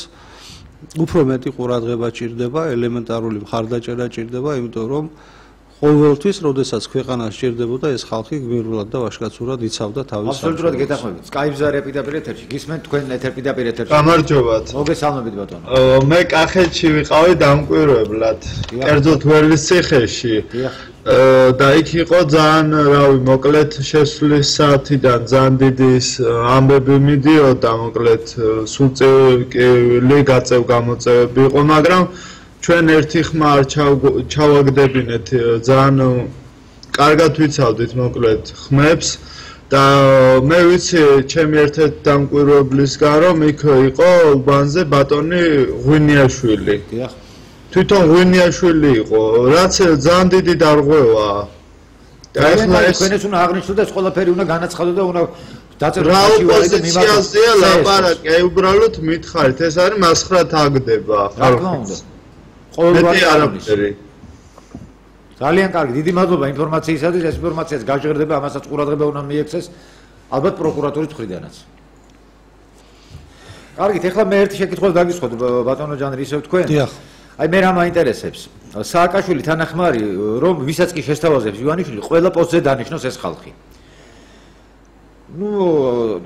უფრო მეტი ყურადღება ჭირდება, ელემენტარული მხარდაჭერა ჭირდება, იმიტომ რომ ყოველთვის, როდესაც ქვეყანა სჭირდებოდა, ეს ხალხი გმირულად და ვაჟკაცურად იცავდა თავის აბსოლუტურად გეთანხმებით. Skype-ზე არის პირდაპირ ეთერში. გისმენთ თქვენ პირდაპირ ეთერში. გამარჯობათ. მოგესალმებით ბატონო. მე კახეთში ვიყავი დამკვირვებლად. კერძოდ ველისციხეში. და იქ იყო ძალიან, რავი, მოკლედ შესვლის საათიდან ძალიან დიდი ამბები მიდიოდა, მოკლედ სულწევი გაწევ-გამოწევები იყო, მაგრამ ჩვენ ერთი ხმა არ ჩავაგდებინეთ, ძალიან კარგად ვიცავდით მოკლედ ხმებს და მე ვიცი ჩემი ერთ-ერთი დამკვირვებლისგან რომ იქ იყო უბანზე ბატონი ღვინიაშვილი. თვითონ ღვინიაშვილი იყო, რაც ძალიან დიდი დარღვევა. და ეხლა თქვენს უნდა აღნიშნოთ ყველაფერი უნდა განაცხადო და უნდა დაწეროთ რა ოპოზიციაზეა ლაპარაკი, აი უბრალოდ მითხარით, ეს არის მასხრად აგდება ხალხს. ყოველგვარი არაფერი. ძალიან კარგი, დიდი მადლობა ინფორმაციისათვის, ეს ინფორმაციაც გაჟღერდება, ამასაც ყურადღება უნდა მიექცეს ალბათ პროკურატურის მხრიდანაც. კარგით, ეხლა მე ერთი შეკითხვა დაგისხოთ ბატონო ჯანრი, ისევ თქვენ? დიახ. აი მე რა მაინტერესებს? სააკაშვილი თანახმარი, რომ ვისაც კი შესთავაზებს ივანიშვილი, ყველა პოსტზე დანიშნოს ეს ხალხი.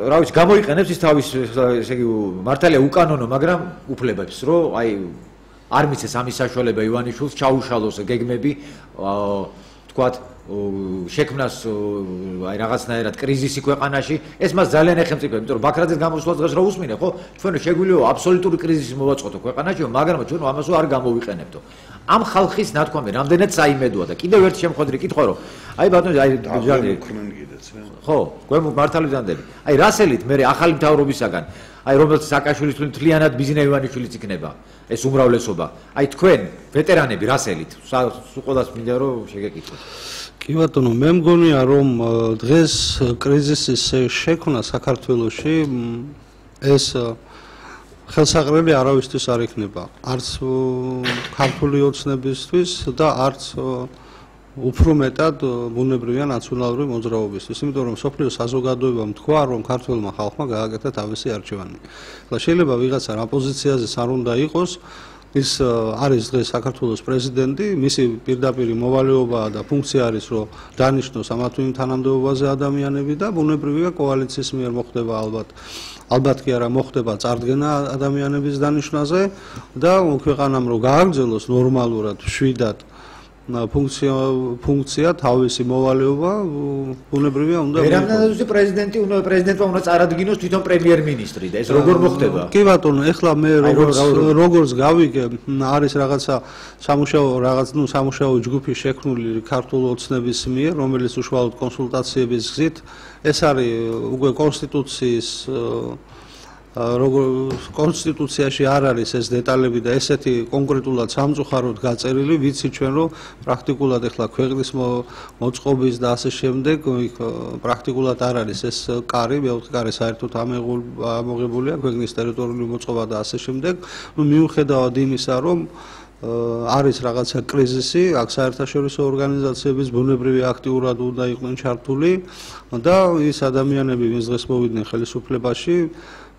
რა ვიცი, გამოიყენებს ის თავის, ესე იგი, მართალია უკანონო, მაგრამ უფლებებს, რომ აი არ მიცეს ამის საშუალება ივანიშვილს ჩაუშალოს გეგმები, თქვათ, შექმნას აი რაღაცნაირად კრიზისი ქვეყანაში, ეს მას ძალიან ეხემწიფება, იმიტომ რომ ბაქრაძეს გამოსვლას დღეს რა უსმინე, ხო? ჩვენ შეგვიძლია აბსოლუტური კრიზისი მოვაწყოთ ქვეყანაში, მაგრამ ჩვენ ამას არ გამოვიყენებდო. ამ ხალხის ნათქვამი რამდენად საიმედოა და კიდევ ერთი შემოხვედრი კითხვა რომ აი ბატონო აი ჯანი ხო, გვემ მართალიდანდელი. აი რასელით მე ახალი მთავრობისაგან აი რომელსაც სააკაშვილის მთლიანად ბიზნე ივანიშვილიც იქნება ეს უმრავლესობა. აი თქვენ ვეტერანები რასელით სულ მინდა რომ შეგეკითხოთ. კი ბატონო, მე მგონია რომ დღეს კრიზისის შექმნა საქართველოში ეს ხელსაყრელი არავისთვის არ იქნება. არც ქართული ოცნებისთვის და არც უფრო მეტად ბუნებრივია ნაციონალური მოძრაობისთვის, იმიტომ რომ სოფლიო საზოგადოებამ თქვა, რომ ქართველმა ხალხმა გააკეთა თავისი არჩევანი. ახლა შეიძლება ვიღაცა რა პოზიციაზე არ უნდა იყოს, ის არის დღეს საქართველოს პრეზიდენტი, მისი პირდაპირი მოვალეობა და ფუნქცია არის, რომ დანიშნოს ამა თუ იმ თანამდებობაზე ადამიანები და ბუნებრივია კოალიციის მიერ მოხდება ალბათ კი არა მოხდება წარდგენა ადამიანების დანიშვნაზე და ქვეყანამ რომ გააგრძელოს ნორმალურად შვიდად ფუნქცია თავისი მოვალეობა ბუნებრივია უნდა ეროვნული პრეზიდენტმა უნდა წარადგინოს თვითონ პრემიერ-მინისტრი და ეს როგორ მოხდება? კი ბატონო, ეხლა მე როგორც გავიგე, არის რაღაცა სამუშაო ჯგუფი შექმნილი ქართულ ოცნების მიერ, რომელიც უშუალოდ კონსულტაციების გზით ეს არის უკვე კონსტიტუციაში არ არის ეს დეტალები და ესეთი კონკრეტულად სამწუხაროდ გაწერილი, ვიცი ჩვენ რომ პრაქტიკულად ეხლა ქვეყნის მოწყობის და ასე შემდეგ პრაქტიკულად არ არის ეს კარი, მეოთხე კარი საერთოდ ამოღებულია ქვეყნის ტერიტორიული მოწყობა და ასე შემდეგ. მიუხედავად იმისა, რომ არის რაღაცა კრიზისი, აქ საერთაშორისო ორგანიზაციების ბუნებრივი აქტიურად უნდა იყვნენ ჩართული და ის ადამიანები, ვინც დღეს მოვიდნენ ხელისუფლებაში,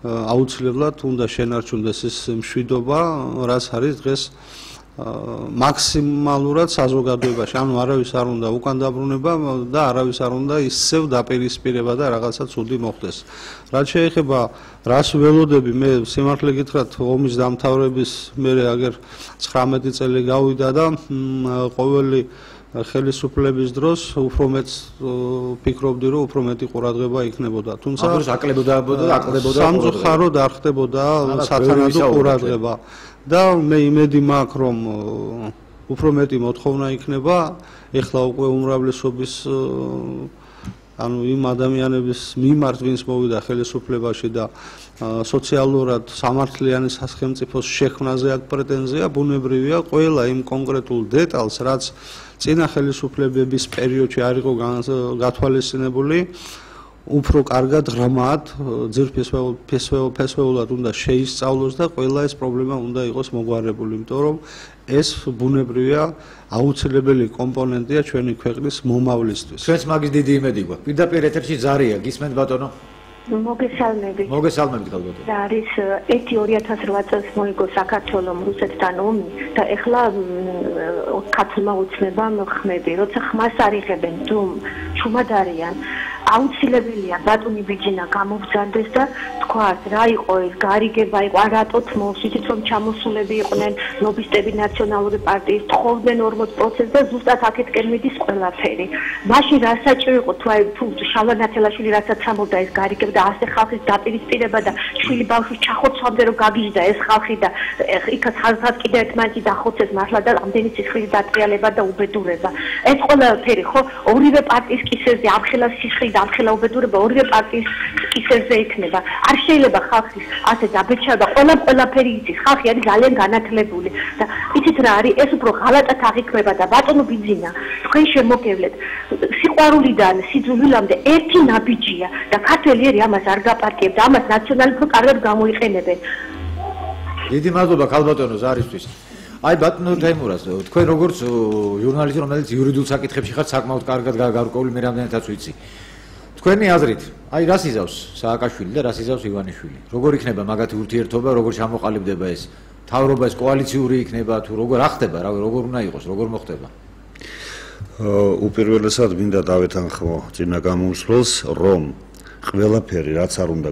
აუცილებლად უნდა შენარჩუნდეს ის მშვიდობა, რაც არის დღეს მაქსიმალურად საზოგადოებაში. ანუ არავის არ უნდა უკან დაბრუნება და არავის არ უნდა ისევ დაპირისპირება და რაღაცა ცუდი მოხდეს. რაც შეეხება რას ველოდები, მე სიმართლე გითხრათ, ომის დამთავრების მერე აგერ 19 წელი გავიდა და ყოველი ხელისუფლების დროს უფრო მეტ ფიქრობდი, რომ უფრო მეტი ყურადღება იქნებოდა. თუმცა აკლებოდა სამწუხაროდ არ ხდებოდა სათანადო ყურადღება. და მე იმედი მაქვს, რომ უფრო მეტი მოთხოვნა იქნება, ეხლა უკვე უმრავლესობის ანუ იმ ადამიანების მიმართ, ვინც მოვიდა ხელისუფლებაში და სოციალურად სამართლიანი სახელმწიფოს შექმნაზე აქვს პრეტენზია, ბუნებრივია ყველა იმ კონკრეტულ დეტალს, რაც წინა ხელისუფლებების პერიოდში არ იყო გათვალისწინებული, უფრო კარგად ღრმად, ძირფესვეულად უნდა შეისწავლოს და ყველა ეს პრობლემა უნდა იყოს მოგვარებული, იმიტომ რომ ეს ბუნებრივია აუცილებელი კომპონენტია ჩვენი ქვეყნის მომავლისთვის. ჩვენს მაგის დიდი იმედი გვაქვს. პირდაპირ ეთერში ზარია, გისმენთ ბატონო? მოგესალმებით. მოგესალმებით ალბათ. და არის 1-2008 წელს მოიგო საქართველოს რუსეთთან ომი და ეხლა ქართულმა უცნებამ ხმები, როცა ხმას არიღებენ, თუ ჩუმად არიან, აუცილებელია ბატონი ბიჯინა გამოგზარდეს და თქვათ, რა იყო ეს გარიგება, იყო რატოთ მოვსვით რომ ჩამოსულები იყვნენ ლობისტები ნაციონალური პარტიის, თხოვდნენ 40% და ზუსტად აქეთკენ მიდის ყველაფერი. მაშინ რა საჭირო იყო თუ შალვა ნათელაშვილი რასაც ამბობდა ეს გარიგება და ასე ხალხის დაპირისპირება და შვილი ბავშვის ჩახოცვამდე რომ გაგიჟდა ეს ხალხი და იქაც ხალხად კიდევ ერთმანეთი დახოცეს მართლა და ამდენი სისხლის დატრიალება და უბედურება. ეს ყველაფერი ხო ორივე პარტიის კისერზე ამხელა სისხლი და ამხელა უბედურება ორივე პარტიის კისერზე იქნება. არ შეიძლება ხალხის ასე დაბეჭდება ყველაფერი იცის. ხალხი არის ძალიან განათლებული და იცით რა არის ეს უფრო ღალატად აღიქმება და ბატონო ბიძინა თქვენ შემოგევლეთ სიყვარულიდან სიძულვილამდე ერთი ნაბიჯია და ქართველიერი ამას არ გაპარტიებს და ამას ნაციონალისტურ კარგად გამოიყენებენ. დიდი მადლობა ქალბატონო ზარისთვის. აი ბატონო თემურას თქვენ როგორც ჟურნალისტი რომელიც იურიდიულ საკითხებში ხართ საკმაოდ კარგად გარკვეული მე რამდენადაც ვიცი. თქვენი აზრით, აი რას იზავს სააკაშვილი და რას იზავს ივანიშვილი? როგორ იქნება მაგათი ურთიერთობა, როგორ ჩამოყალიბდება ეს? თავრობა ეს კოალიციური იქნება თუ როგორ ახდება, როგორ უნდა იყოს, როგორ მოხდება? უპირველესად მინდა დავეთანხმო წინა გამოსვლას, რომ ყველაფერი რაც არ უნდა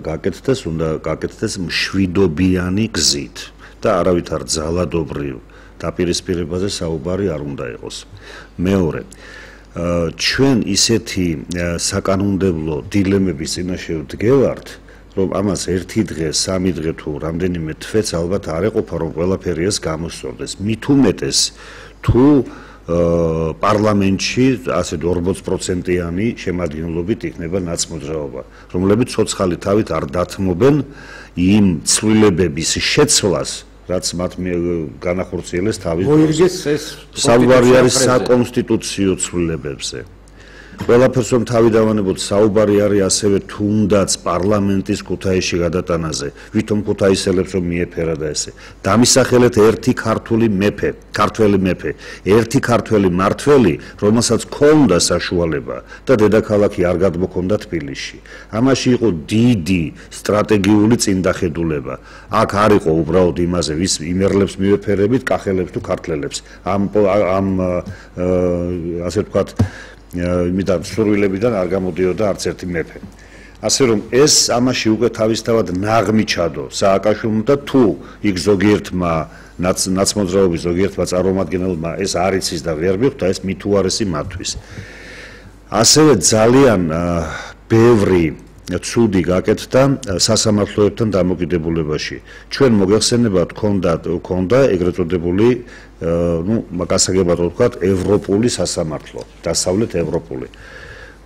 გაკეთდეს მშვიდობიანი გზით და არავითარ ძალადობრივ დაპირისპირებაზე საუბარი არ უნდა იყოს. მეორე ჩვენ ისეთი საკანონმდებლო დილემების წინაშე ვდგევართ, რომ ამას ერთი დღე, სამი დღე თუ რამდენიმე თვეც ალბათ არ ეყოფა, რომ ყველაფერი ეს გამოსწორდეს. მით უმეტეს თუ პარლამენტში ასე 40%-იანი შემადგენლობით იქნება ნაცმოძრაობა, რომლებიც ცოცხალი თავით არ დათმობენ იმ ცვლილებების შეცვლას, რაც მათ განახორციელეს თავის საუბარი არის საკონსტიტუციო ცვლილებებზე. ყველაფერს რომ თავი დავანებოთ საუბარი არის ასევე თუნდაც პარლამენტის ქუთაისში გადატანაზე, ვითომ ქუთაისელებს რომ მიეფერა და ესე. დამისახელეთ ერთი ქართველი მეფე, ერთი ქართველი მართველი, რომელსაც ჰქონდა საშუალება და დედაქალაქი არ გადმოქონდა თბილისში. ამაში იყო დიდი სტრატეგიული წინდახედულება. აქ არ იყო უბრალოდ იმაზე, ვის იმერლებს მივეფერებით, კახელებს თუ ქართველებს. ამ ასე ვთქვათ იმიდან სურვილებიდან არ გამოდიოდა არც ერთი მეფე. ასე რომ ეს ამაში უკვე თავისთავად ნაღმი ჩადო სააკაშვილმა და თუ იქ ზოგიერთმა ნაცმოძრაობის ზოგიერთმა წარმომადგენელმა ეს არ იცის და ვერ მიხვდა, ეს მით უარესი მათთვის. ასევე ძალიან ბევრი ცუდი გაკეთდა სასამართლოებთან დამოკიდებულებაში. ჩვენ მოგეხსენებათ ქონდა ეგრეთ წოდებული გასაგებად ვთქვათ ევროპული სასამართლო, დასავლეთ ევროპული,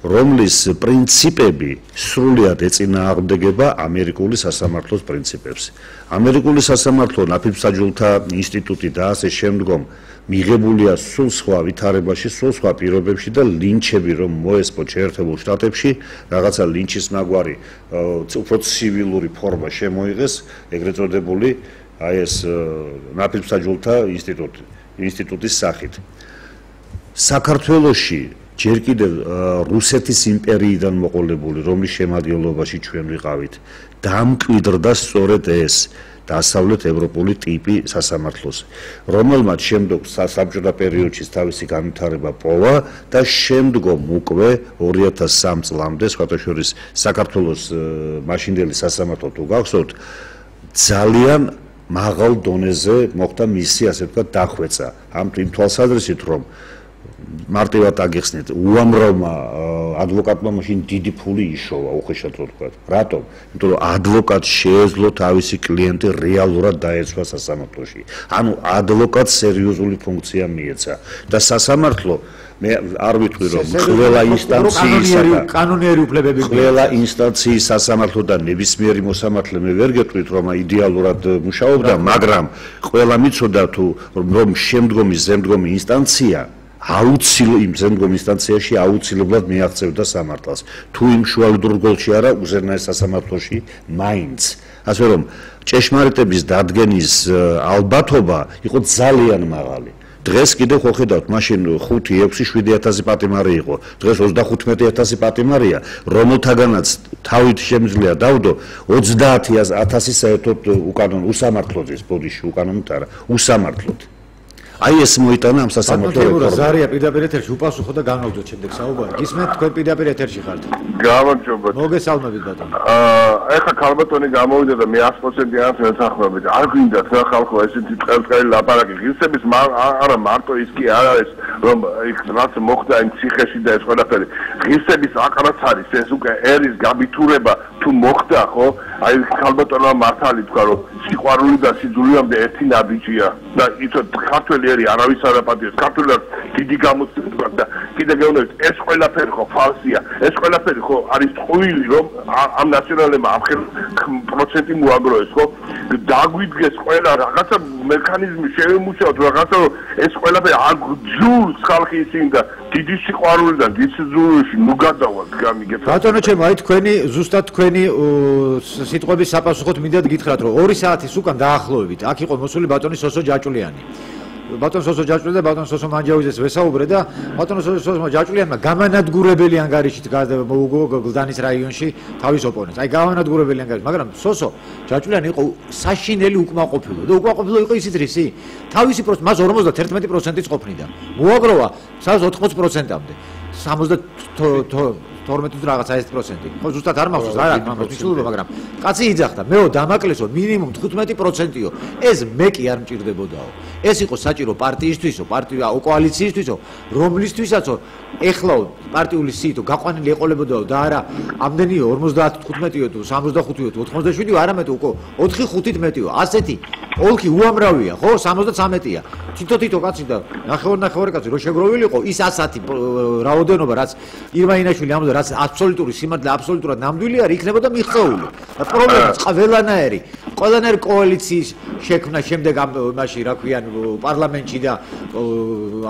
რომლის პრინციპები სრულად ეწინააღმდეგება ამერიკული სასამართლოს პრინციპებს. ამერიკული სასამართლო ნაფიც-საჯულთა ინსტიტუტი და ასე შემდგომ მიღებულია სულ სხვა ვითარებაში, სულ სხვა პირობებში და ლინჩები რომ მოესწროთ შეერთებულ შტატებში, რაღაცა ლინჩის მაგვარი უფრო ცივილური ფორმა შემოიღეს, ეგრეთ წოდებული აი ეს ნაფიც-საჯულთა ინსტიტუტის სახით. საქართველოში ჯერ კიდევ რუსეთის იმპერიიდან მოყოლებული, რომლის შემადგენლობაში ჩვენ ვიყავით, დამკვიდრდა სწორედ ეს დასავლეთ ევროპული ტიპი სასამართლოს, რომელმაც შემდგომ საბჭოთა პერიოდში თავისი განვითარება პოვა და შემდგომ უკვე 2003 წლამდე, სხვათა შორის საქართველოს მაშინდელი სასამართლო თუ გახსოვთ, ძალიან მაღალ დონეზე მოხდა მისი ასე ვთქვათ დახვეწა. ამ თვალსაზრისით რომ მარტივად აგიხსნით, უამრავმა ადვოკატმა მაშინ დიდი ფული იშოვა, უხეშად რო ვთქვათ. რატომ? იმიტომ რომ ადვოკატს შეეძლო თავისი კლიენტი რეალურად დაეცვა სასამართლოში. ანუ ადვოკატს სერიოზული ფუნქცია მიეცა და სასამართლო მე არ ვიტყვი რომ ყველა კანონიერი უფლებები ყველა ინსტანციის სასამართლო და ნებისმიერი მოსამართლე მე ვერ გეტყვით რომ იდეალურად მუშაობდა, მაგრამ ყველა მიცოდა თუ რომ შემდგომი ზემდგომი ინსტანცია აუცილებლად ზემდგომ ინსტანციაში აუცილებლად მიაღწევდა სამართალს. თუ იმ შუალედურ რგოლში არა, უზენაეს სასამართლოში მაინც. ასე რომ ჭეშმარიტების დადგენის ალბათობა იყო ძალიან მაღალი. დღეს კიდევ ხო ხედავთ, მაშინ 5-6-7000 პატიმარი იყო. დღეს 35,000 პატიმარია, რომელთაგანაც თავით შემიძლია დავდო 30,000 საერთოდ უკანონო უსამართლოძის ბოდიში უკანონოდ არა, უსამართლოდ. აი ეს მოიტანა ამ სასამართლო რეფორმამ. ზარია პირდაპირ ეთერში უპასუხო და განვაგრძოთ შემდეგ საუბარი. გისმენთ თქვენ პირდაპირ ეთერში ხართ. გამარჯობა. მოგესალმებით ბატონო. ეხა ქალბატონი გამოვიდა და მე 100% არც მეთანხმებით. არ გვინდათ რა ხალხო ესეთი წყალწყალი ლაპარაკი. ღირსების არა მარტო ის კი არ არის რომ იქ რაც მოხდა იმ ციხეში და ეს ყველაფერი. ღირსების აყრაც არის ეს უკვე ერის გაბითურება თუ მოხდა ხო? აი ქალბატონმა მართალი თქვა რომ სიყვარული და სიძულვამდე ერთი ნაბიჯია და იცოდ ქართველი არავის არ აპატიოს ქართველებს დიდი გამოცდილება და კიდე გეუბნებით ეს ყველაფერი ხო ფალსია ეს ყველაფერი ხო არის ტყუილი რომ ამ ნაციონალებმა ამ პროცენტი მოაგროვეს ხო დაგვიდგეს ყველა რაღაცა მექანიზმი შევიმუშაოთ რაღაცა რომ ეს ყველაფერი აგძულს ხალხი ისინი და დიდი სიყვარულიდან დიდი სიძულვეში ნუ გადავალთ გამიგეთ ბატონო ჩემო აი თქვენი ზუსტად თქვენი სიტყვების sapasუხოდ მინდათ გითხრათ რომ 2 საათის უკან დაახლოებით აქ იყო მოსული ბატონი სოსო ჯაჭულიანი ბატონ სოსო ჯაჭული და ბატონ სოსო მანჯაუიძეს ვესაუბრე და ბატონ სოსო ჯაჭულიანმა გამანადგურებელი ანგარიშით მოუგო გლდანის რაიონში თავის ოპონენტს. აი გამანადგურებელი ანგარიში, მაგრამ სოსო ჯაჭულიანი იყო საშინელი უკმაყოფილო და უკმაყოფილო იყო ისიც რისი? თავისი მას 51%-იც ყოფნიდა. მოაგროვა 80%-მდე. 72 რაღაცა ეს პროცენტი. ხო ზუსტად არ მახსოვს, არ აქვს მაგას მიცულობა, მაგრამ კაცი იძახდა, მეო დამაკლესო მინიმუმ 15%-იო. ეს მე კი არ მჭირდებოდაო. ეს იყო საჭირო პარტიისთვისო, კოალიციისთვისო, რომლისთვისაც ეხლაო პარტიული სიითო გაყვანილი ეყოლებოდაო და არა ამდენიო 50-15-იო თუ 65-იო თუ 87-იო, არამედ უკვე 4-5-ით მეტიო. ასეთი ოლქი უამრავია, ხო 73-ია. თითო კაცი და ნახევარ კაცი რო შეგროვილიყო, ის 100 რაოდენობა რაც ირმაინაშვილი ამბობდა რაც აბსოლუტური სიმართლე აბსოლუტურად ნამდვილი არის იქნებოდა მიღწეული. და პრობლემაც ყველანაირი კოალიციის შექმნა შემდეგ ამ მაშინ რა ქვიან პარლამენტში და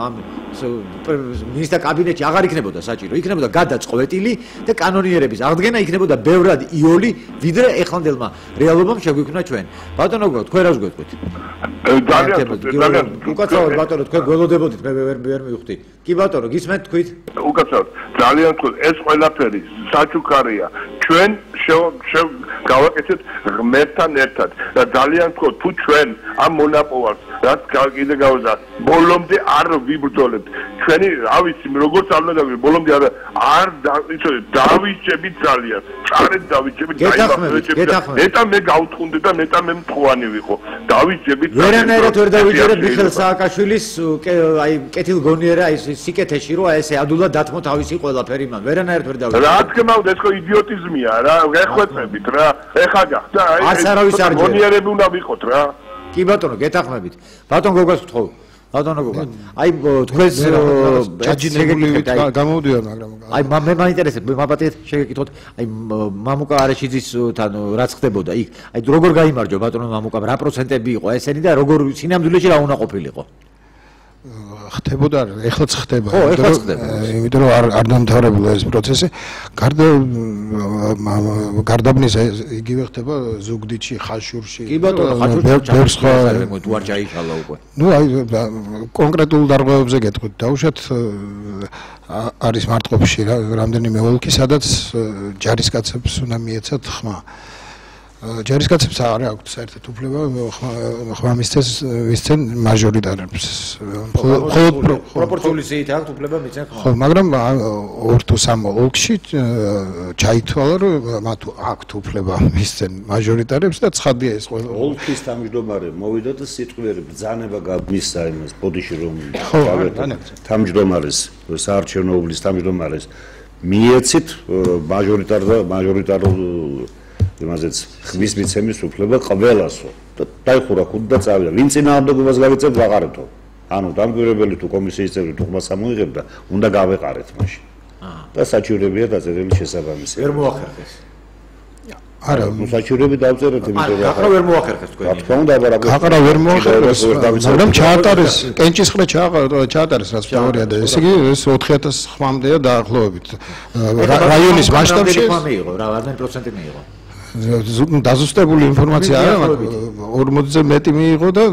ამ მინისტრთა კაბინეტში აღარ იქნებოდა საჭირო. იქნებოდა გადაწყვეტილი და კანონიერების აღდგენა იქნებოდა ბევრად იოლი ვიდრე ეხლანდელმა რეალობამ შეგვიქმნა ჩვენ. ბატონო თქვენ რას გვეტყვით? ძალიან უკაცრავად ბატონო თქვენ გველოდებოდით მე ვერ მივხვდი. კი ბატონო გისმენთ თქვით? უკაცრავად ძალიან თქო ეს ყველაფერი საჩუქარია ჩვენ გავაკეთეთ ღმერთთან ერთად და ძალიან თქო თუ ჩვენ ამ მონაპოვარს რაც კიდე გავზა ბოლომდე არ ვიბრძოლებთ ჩვენი რა ვიცი როგორც არ უნდა დავი ბოლომდე არ დავიჭებით ძალიან წარეთ დავიჭებით ნეტა მე გავთხუნდი და ნეტა მე მწვანი ვიყო დავიჭებით ვერანაირად ვერ დავიჭერებ მიხელ სააკაშვილის აი კეთილგონიერა ის სიკეთეში რომ აი ესე ადულად დათმო თავისი ყველაფერი მან ვერანაირად ვერ დავიჭერებ რა თქმა უნდა ეს ხო იდიოტიზმია რა გეხვეწებით რა ეხა გახდა არც არავის არ გონიერები უნდა ვიყოთ რა კი ბატონო გეთახმებით ბატონ გოგას ვთხოვ ბატონო გოგა აი თქვენს ჯაჯინებული გამოვდივარ მაგრამ აი მე მაინტერესებს მაბატეთ შეგეკითხოთ აი მამუკა არეშიძისთან რაც ხდებოდა იქ აი როგორ გაიმარჯვა ბატონო მამუკამ რა პროცენტები იყო ესენი და როგორ სინამდვილეში რა უნდა ყოფილიყო ხდებოდა ეხლაც ხდება ხო ეხლაც ხდება იმიტომ რომ არ დამთავრებულა ეს პროცესი გარდაბნის იგივე ხდება ზუგდიდში ხაშურში კი ბატონო ხაშურში თუ არ ჩაიშალა უკვე ნუ აი კონკრეტულ დარღვევებზე გეტყვით დაუშვათ არის მარტყოფში რამდენიმე ოლქი სადაც ჯარისკაცებს უნდა მიეცათ ხმა ჯარისკაცებს არ აქვს საერთოდ უფლება ხმა მისცეს ვისცენ მაჟორიტარებს მხოლოდ პროპორციული სიით აქვს უფლება მიცენ ხმა ხო მაგრამ 2 თუ 3 ოლქში ჩაითვალა რომ მათ აქვს უფლება მისცენ მაჟორიტარებს და ცხადია ეს ყველა ოლქის თავმჯდომარე მოვიდა და სიტყვიერი ბრძანება გამისცა იმას ბოდიში რომ თავმჯდომარეს საარჩევნო უბლის თავმჯდომარეს მიეცით მაჟორიტარულ იმაზეც ხმის მიცემის უფლება ყველასო და დაიხურა ხუთ და წავიდა ვინ წინააღმდეგობას გავიწევთ ვაყარეთო ანუ დამკვირვებელი თუ კომისიის წევრი თუ ხმას ამოიღებდა უნდა გავეყარეთ მაშინ და საჩივრებია დაწერილი შესაბამისი ვერ მოახერხეს არა საჩივრები დავწერეთ იმიტომ რომ ახლა ვერ მოახერხეს თქვენ რა თქმა უნდა ახლა ვერ მოახერხეს მაგრამ ჩაატარეს კენჭისყრე ჩაატარეს რაც ფავორია და ესე იგი ეს 4000 ხმამდეა დაახლოებით რაიონის მასშტაბში მიიღო რა რამდენი პროცენტი მიიღო დაზუსტებული ინფორმაცია არა 40-ზე მეტი მიიღო და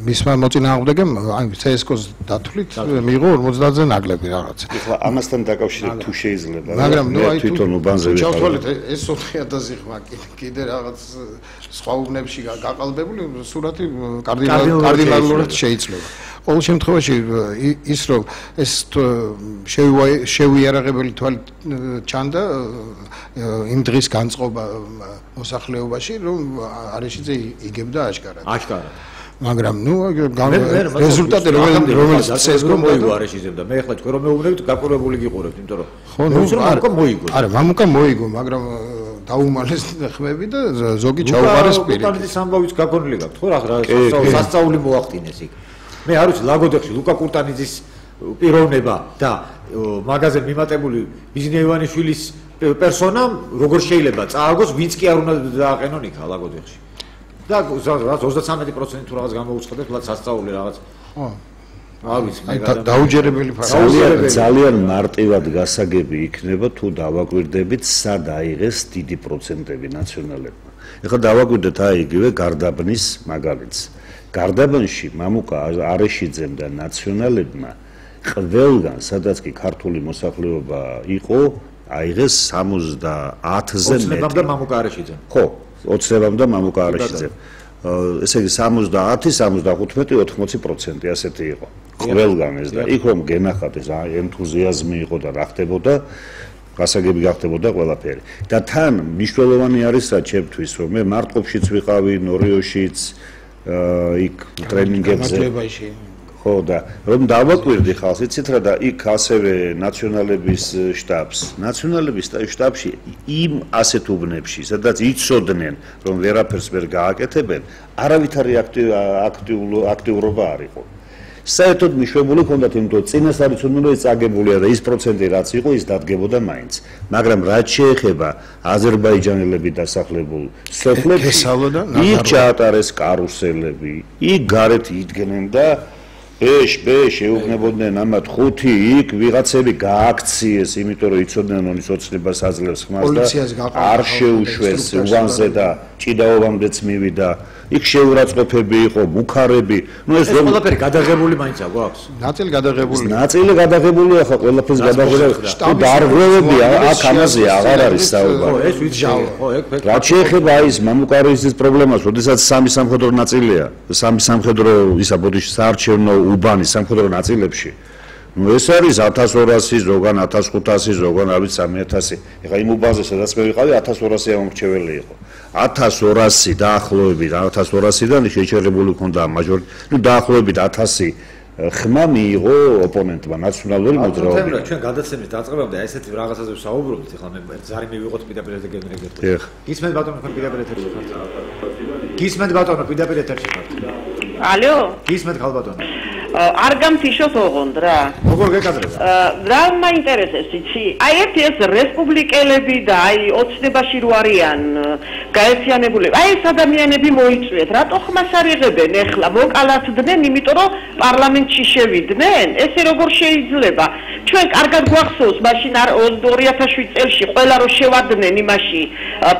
მისმა მოწინააღმდეგემ აი CSKO-ს დათვლით მიიღო 50-ზე ნაკლები რაღაცა. ეხლა ამასთან დაკავშირებით თუ შეიძლება მაგრამ ნუ აი თვითონ უბანზე ვიყავ. ჩავთვალეთ ეს 4000 ხმა კიდე რაღაც სხვა უბნებში გაყალბებული სურათი კარდინალურად შეიძლება. ყოველ შემთხვევაში ის რომ ეს შევიარაღებელი თვალით ჩანდა იმ დღის განწყობა მოსახლეობაში რომ არაშიძე იგებდა აშკარად. მაგრამ ნუ რეზულტატი რომელიც CSKO მოიგო არაშიძემ და მე ახლა თქვენ რომ მეუბნებით გაყურებული გიყურებთ იმიტომ რომ ხო ნუ არა მამუკა მოიგო მაგრამ დაუმალეს ხმები და ზოგი ჩაუყარეს პირი. კურტანიძის ამბავიც გაგონილი გაქვთ ხო რა სასწაული მოახდინეს იქ. მე არ ვიცი ლაგოდეხში ლუკა კურტანიძის პიროვნება და მაგაზე მიმატებული ბიზნე ივანიშვილის პერსონამ როგორ შეიძლება წააგოს ვინც კი არ უნდა დააყენონ იქ ლაგოდეხში. და 33% თუ რაღაც გამოუცხადებს რა სასწაული რაღაც. ხო. არ ვიცი მე დაუჯერებელი ძალიან მარტივად გასაგები იქნება თუ დავაკვირდებით სად აიღეს დიდი პროცენტები ნაციონალებმა. ეხლა დავაკვირდეთ აი იგივე გარდაბნის მაგალითს. გარდაბნში მამუკა არაშიძემ და ნაციონალებმა ყველგან სადაც კი ქართული მოსახლეობა იყო აიღეს 70-ზე მეტი. ოცნებამ და მამუკა არაშიძემ. ხო, ოცნებამ და მამუკა არაშიძემ. ესე იგი 70, 75, 80% ასეთი იყო. ყველგან ეს და იქ რომ გენახათ ეს ენთუზიაზმი იყო და რა ხდებოდა გასაგები გახდებოდა ყველაფერი. და თან მნიშვნელოვანი არის რა ჩემთვის რომ მე მარტყოფშიც ვიყავი, ნორიოშიც იქ ტრენინგებზე ხო და რომ დავაკვირდი ხალხს იცით რა და იქ ასევე ნაციონალების შტაბს შტაბში იმ ასეთ უბნებში სადაც იცოდნენ რომ ვერაფერს ვერ გააკეთებენ არავითარი აქტიურობა არ იყო საერთოდ მიშვებული ჰქონდათ იმიტომ წინასწარ იცოდნენ რომ ეს წაგებულია და ის პროცენტი რაც იყო ის დადგებოდა მაინც მაგრამ რაც შეეხება აზერბაიჯანელები დასახლებულ სოფლებში იქ ჩაატარეს კარუსელები იქ გარეთ იდგნენ და ბეშ ეუბნებოდნენ ამათ ხუთი იქ ვიღაცები გააქციეს იმიტომ რომ იცოდნენ რომ ის ოცნებას აძლევს ხმას და არ შეუშვეს უბანზე და ჭიდაობამდეც მივიდა იქ შეურაცხყოფები იყო მუქარები ნუ ეს ყველაფერი გადაღებული მაინც აქვს ნაწილი გადაღებულია ახლა ყველაფერს გადაღებული დარღვევები აქ ამაზე აღარ არის საუბარი ეს ვიცი ხო ეგ რა შეეხება ის მამუკარიის პრობლემას როდესაც სამი სამხედრო ნაწილია სამი სამხედრო ისა ბოდიში საარჩევნო უბანი სამხედრო ნაწილებში ნუ ეს არის 1200 ზოგან 1500 ზოგან არ ვიცი 3000 ეხლა იმ უბანზე სადაც მე ვიყავი 1200 ამორჩეველი იყო 1200 დაახლოებით 1200-დან შეჩერებული ჰქონდა მაჟორი ნუ დაახლოებით 1000 ხმა მიიღო ოპონენტმა ნაციონალური მოძრაობა ჩვენ გადაცემის დაწყებამდე ესეთი რაღაცაზე ვსაუბრობთ ეხლა მე ზარი მივიღოთ პირდაპირ ეთერში გისმენთ ბატონო თქვენ პირდაპირ ეთერში ხართ გისმენთ ბატონო პირდაპირ ეთერში ხართ ალო გისმენთ ხალბატონო არ გამთიშოთ ოღონდ რა როგორ გეკადრება რა მაინტერესებს იცი აი ერთი ეს რესპუბლიკელები და აი ოცნებაში რო არიან გაერთიანებული აი ეს ადამიანები მოიწვიეთ რატო ხმას არ იღებენ ეხლა მოკალათდნენ იმიტომ რომ პარლამენტში შევიდნენ ესე როგორ შეიძლება ჩვენ კარგად გვახსოვს მაშინ 2007 წელს ყველა რო შევადნენ იმაში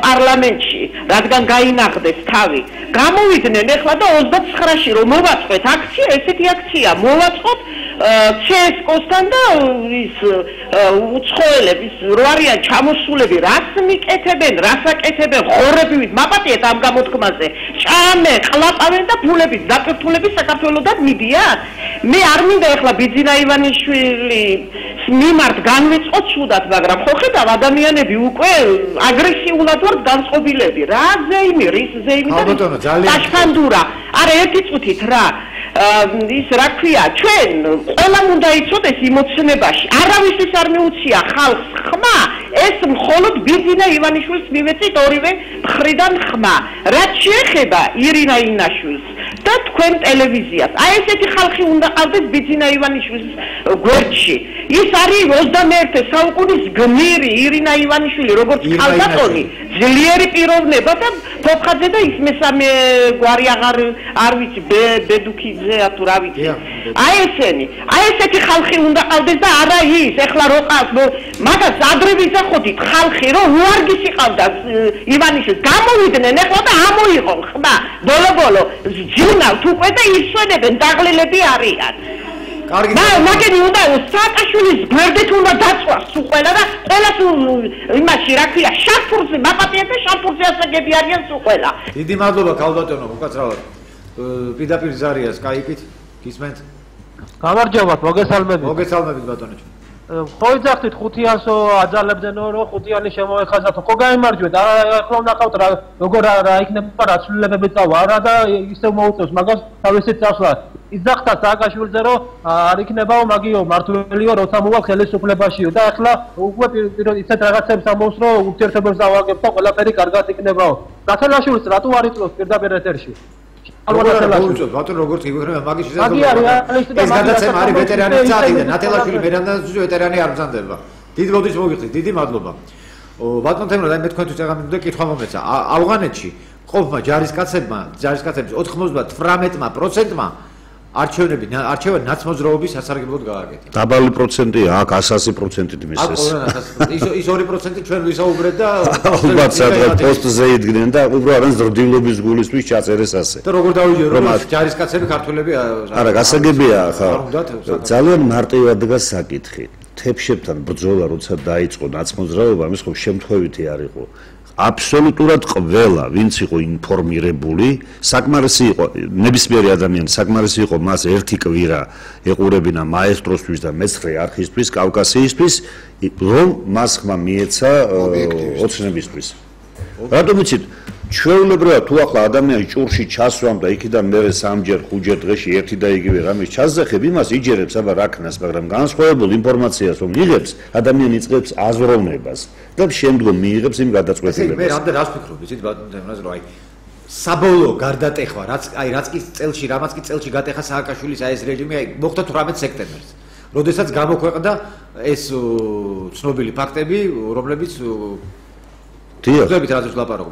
პარლამენტში რადგან გაინახდეს თავი გამოვიდნენ ეხლა და 29-ში რომ მოვაწყეთ აქცია ესეთი აქცია მოვაწყოთ CSKO-სთან და ის უცხოელების რო არიან ჩამოსულები რას მიკეთებენ რას აკეთებენ ხორებივით მაპატიეთ ამ გამოთქმაზე ჭამე ყლაპავენ და ფულებით დაკრთულები საქართველოსთან მიდიან მე არ მინდა ეხლა ბიძინა ივანიშვილი მიმართ განვეწყოთ სუდად მაგრამ ხო ხედავ ადამიანები უკვე აგრესიულად ვართ განწყობილები რა ზეიმი რის ზეიმი და დაშფანდურა არა ერთი წუთით რა ის რა ქვია ჩვენ ყველამ უნდა იცოდეს იმოცნებაში არავისთვის არ მიუცია ხალხს ხმა ეს მხოლოდ ბიძინა ივანიშვილს მივეწით ორივე მხრიდან ხმა რაც შეეხება ირინა ინაშვილს და თქვენ ტელევიზიას აი ესეთი ხალხი უნდა ყავდეს ბიძინა ივანიშვილის გვერდში ის არის 21 საუკუნის გმირი ირინა ივანიშვილი როგორც ხალხატონი ძლიერი პიროვნება და ფოფხაძე და ის მესამე გვარი აღარ არ ვიცი ბედუქიძე მზეა თუ რა ვიცი. აი ესენი, აი ესეთი ხალხი უნდა ყავდეს და არა ის, ეხლა რო ყავს, მაგას ადრე ვიზახოდით ხალხი რომ უარგისი ყავდა ივანიშვილს, გამოვიდნენ ეხლა და ამოიღონ ხმა. ბოლო ჟურნალ თუ ყვე და ისვენებენ დაღლილები არიან. კარგი. მაგენი უნდა სააკაშვილის გვერდით უნდა დაწვას თუ ყველა და ყველას იმაში რა ქვია შამპურზე მაპატიეთ და შამპურზე ასაგები არიან თუ ყველა. დიდი მადლობა ქალბატონო, უკაცრავად. პირდაპირ ზარია სკაიპით, გისმენთ? გამარჯობათ, მოგესალმებით ბატონო. ხო იძახით 500-ო აძალებდნო რომ 5-იანი შემოეხაზათ. ხო გაიმარჯვეთ, ახლა ნახავთ რა როგორ რა იქნება რა ცვლილებები წავა არა და ისევ მოუწევს მაგას თავისი წასვლა. იძახთა სააკაშვილზე რომ არ იქნებაო მაგიო მართველიო როცა მოვა ხელისუფლებაშიო და ახლა უკვე ისეთ რაღაცებს ამბობს რომ ურთიერთობებს დავაგებ და ყველაფერი კარგად იქნებაო. ნათელაშვილს რატო არ იწვევს პირდაპირ ეთერში? ბატონო როგორც იგივე მაგის შესაძლებლობა ეს გადაცემა არის ვეტერანის წადი და ნათელაშვილი ვერანდაზის ვეტერანი არ ბრძანდება. დიდი მოდით მოგიხდით, დიდი მადლობა. ბატონ თემრო და მე თქვენთვის აღარ მინდოდა კითხვა მომეცა. ავღანეთში ყოფმა ჯარისკაცებმა 98%-მა არჩევა ნაცმოძრაობის სასარგებლოდ გააკეთა. დაბალი პროცენტია, აქ 100%-ით მისცეს. ის 2% ჩვენ ვისაუბრეთ და ალბათ სადღაც პოსტზე იდგნენ და უბრალოდ არანს ზრდილობის გულისთვის ჩაწერეს ასე. და როგორ დავიჯერო რომ ჯარისკაცები ქართველები არა, გასაგებია ხა. ძალიან მარტივად დგას საკითხი. თებშებთან ბრძოლა როცა დაიწყო ნაცმოძრაობა, ამის ხო შემთხვევითი არ იყო. აბსოლუტურად ყველა, ვინც იყო ინფორმირებული, საკმარისი იყო, ნებისმიერი ადამიანი საკმარისი იყო მას ერთი კვირა ეყურებინა მაესტროსთვის და მეცხრე არქისტვის, კავკასიისთვის, რომ მას ხმა მიეცა ოცნებისთვის. რატომ იცით? ჩვეულებრივად თუ ახლა ადამიანი ჭურში ჩასვამ და იქიდან მერე 3-ჯერ 5-ჯერ დღეში ერთი და იგივე რამის ჩასძახებ, იმას იჯერებს აბა რა ქნას, მაგრამ განსხვავებულ ინფორმაციას რომ იღებს, ადამიანი იწყებს აზროვნებას და შემდგომ მიიღებს იმ გადაწყვეტილებას. მე რამდენ რას ვფიქრობ, იცით ბატონო თემრაზ რომ აი საბოლოო გარდატეხვა, რაც კი წელში გატეხა სააკაშვილის ეს რეჟიმი, აი მოხდა 18 სექტემბერს. როდესაც გამოქვეყნდა ეს ცნობილი ფაქტები, რომლებიც დიახ,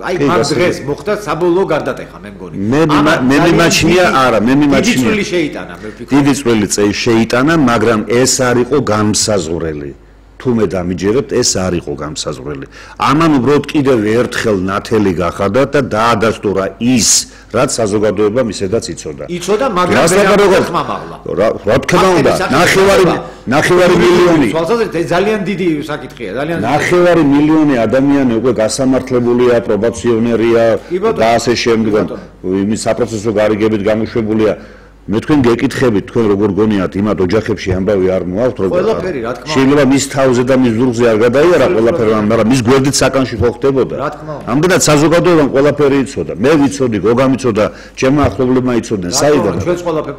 აი მაგ დღეს მოხდა საბოლოო გარდატეხა, მე მგონი. მე მიმაჩნია, არა, მე მიმაჩნია. დიდი წვლილი შეიტანა, მე ვფიქრობ. დიდი წვლილი შეიტანა, მაგრამ ეს არ იყო განმსაზღვრელი. თუ მე დამიჯერებთ, ეს არ იყო განმსაზღვრელი. ამან უბრალოდ კიდევ ერთხელ ნათელი გახადა და დაადასტურა ის, რაც საზოგადოებამ ისედაც იცოდა. იცოდა, მაგრამ ვერ ხმამაღლა. რა თქმა უნდა, 9 მილიონი. თვალსაზრისით ძალიან დიდი საკითხია, ძალიან. 9 მილიონი ადამიანი უკვე გასამართლებულია, პრობაციონერია და ასე შემდგომ. იმის საპროცესო გარიგებით გამოშვებულია. მე თქვენ გეკითხებით, თქვენ როგორ გონიათ იმათ ოჯახებში ამბავი არ მოაქვთ, როგორ ყველაფერი რა თქმა უნდა. შეიძლება მის თავზე და მის ზურგზე არ გადაიარა ყველაფერი, მაგრამ მის გვერდით საკანში ხო ხდებოდა. რა თქმა უნდა. ამდენად საზოგადოებამ ყველაფერი იცოდა. მე ვიცოდი, გოგამ იცოდა, ჩემმა ახლობლებმა იცოდნენ, საიდან. ჩვენც ყველაფერი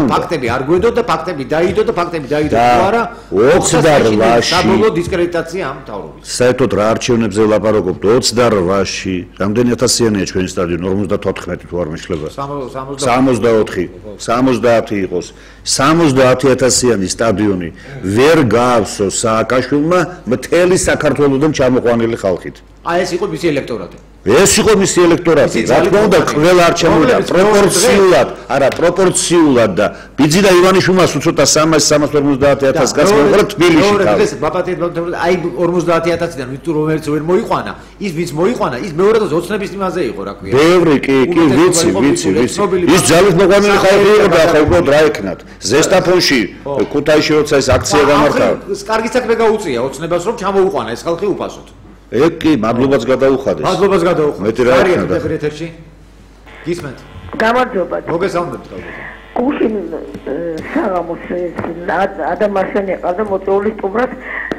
ფაქტები არ გვედო და ფაქტები დაიდო და ფაქტები დაიდო თუ არა? 28-ში საბოლოო დისკრედიტაცია ამ მთავრობის. საერთოდ რა არჩევნებზე ვლაპარაკობთ? 28-ში. რამდენი ათასიანია ჩვენი სტადიონი? 54 თუ არ მეშლება. 64 70 იყოს 70,000-იანი სტადიონი ვერ გაავსო სააკაშვილმა მთელი საქართველოსდან ჩამოყვანილი ხალხით. აი ეს იყო მისი ელექტორატი. ეს იყო მისი ელექტორატი. რა თქმა უნდა, ყველა არ ჩამოვიდა პროპორციულად, არა პროპორციულად და ბიძი და ივანიშვილმა უცოტა 350,000 გასმოყარა თბილისში. ეს ბაპატიეთ აი 50,000-დან ვით რომელიც ვერ მოიყვანა, ის ვიც მოიყვანა, ის მეორადაც ოცნების იმაზე იყო, რა ქვია. ბევრი კი, ვიცი. ის ძალით მოყვანილი ხალხი იყო და ახლა უკვე რა ეკნათ. ზესტაფონში, ქუთაისში როცა ეს აქცია გამართა. კარგი საქმე გაუწია ოცნებას რომ ჩამოუყვანა ეს ხალხი უფასოდ. ეგ კი, მადლობას გადაუხადეს. მადლობას გადაუხადეს. მეტი რა იქნება. ეთერში. გისმენთ. გამარჯობათ. მოგესალმებით ალბათ. გუშინ საღამოს ადამასენი ყავდა მოწეული სტუმრად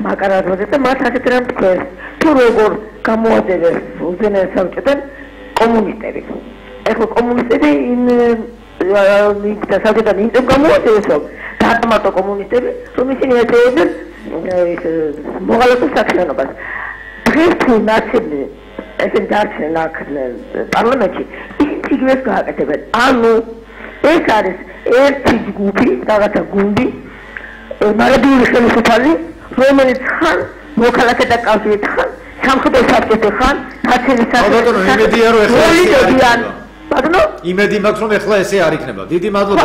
მაკარაძეზე და მათ ასეთ რამ თქვეს. თუ როგორ გამოაძევეს უზენაეს საბჭოდან კომუნისტები. ეხლა კომუნისტები და საბჭოდან ინტემ გამოაძევეს დარტყმატო კომუნისტები, რომ ისინი ეწევიან მოღალატე საქმიანობას. დღეს თუ ნაცები ესენ დარჩენ აქ პარლამენტში, ისინი იგივეს გააკეთებენ. ანუ ეს არის ერთი ჯგუფი, რაღაცა გუნდი, მარადიული ხელისუფალი, რომელიც ხან მოქალაქეთა კავშირით ხან, სამხედრო საბჭოთა ხან, ნაცების საბჭოთა ხან, ბატონო იმედი მაქვს რომ ეხლა ესე არ იქნება. დიდი მადლობა.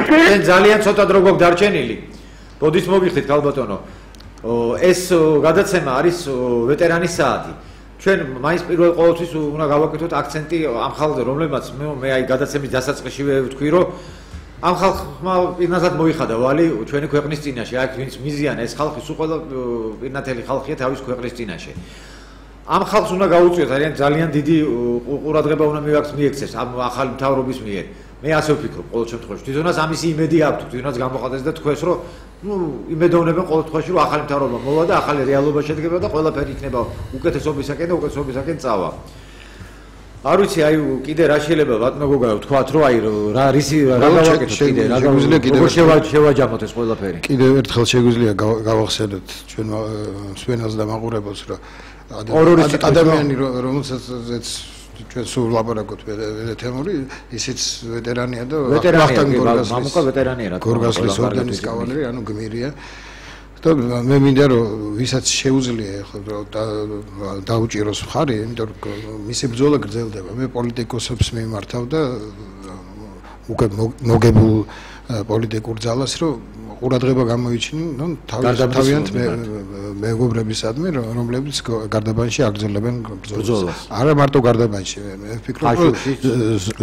ჩვენ ძალიან ცოტა დრო გვაქვს დარჩენილი. ბოდით მოგიხდით ქალბატონო. ეს გადაცემა არის ვეტერანის საათი. ჩვენ მაინც პირველ ყოველთვის უნდა გავაკეთოთ აქცენტი ამ ხალხზე, რომლებმაც მე აი გადაცემის დასაწყისშივე ვთქვი, რომ ამ ხალხმა პირნათლად მოიხადა ვალი ჩვენი ქვეყნის წინაშე. აქ ვინც მიზიან ეს ხალხი სულ ყველა პირნათელი ხალხია თავის ქვეყნის წინაშე. ამ ხალხს უნდა გაუწიოთ ძალიან დიდი ყურადღება უნდა მიექცეს ამ ახალი მთავრობის მიერ. მე ასე ვფიქრობ ყოველ შემთხვევაში. თვითონაც ამისი იმედი აქვს, თვითონაც გამოხატეს და თქვენს რომ იმედოვნებენ ყოველ შემთხვევაში რომ ახალი მთავრობა მოვა და ახალი რეალობა შედგება და ყველაფერი იქნება უკეთესობისაკენ და უკეთესობისაკენ წავა. არ ვიცი აი კიდე რა შეიძლება ბატონო გოგაო ვთქვათ რომ აი რა რისი რა გავაკეთოთ კიდე რა როგორ შევაჯამოთ ეს ყველაფერი. კიდევ ერთხელ შეგვიძლია გავახსენოთ ჩვენ მსვენელს და მაყურებელს რომ ადამიანი რომელსაც ჩვენ სულ ლაპარაკობთ თემური ისიც ვეტერანია და ვახტანგ გორგასლის ორდენის კავალერი ანუ გმირია და მე მინდა რომ ვისაც შეუძლია დაუჭიროს მხარი იმიტომ რომ მისი ბრძოლა გრძელდება მე პოლიტიკოსებს მიმართავ და უკვე მოგებულ პოლიტიკურ ძალას რომ ყურადღება გამოიჩინონ თავიანთ მეგობრებისადმი რომლებიც გარდაბანში აგრძელებენ ბრძოლას. არა მარტო გარდაბანში მე ვფიქრობ რომ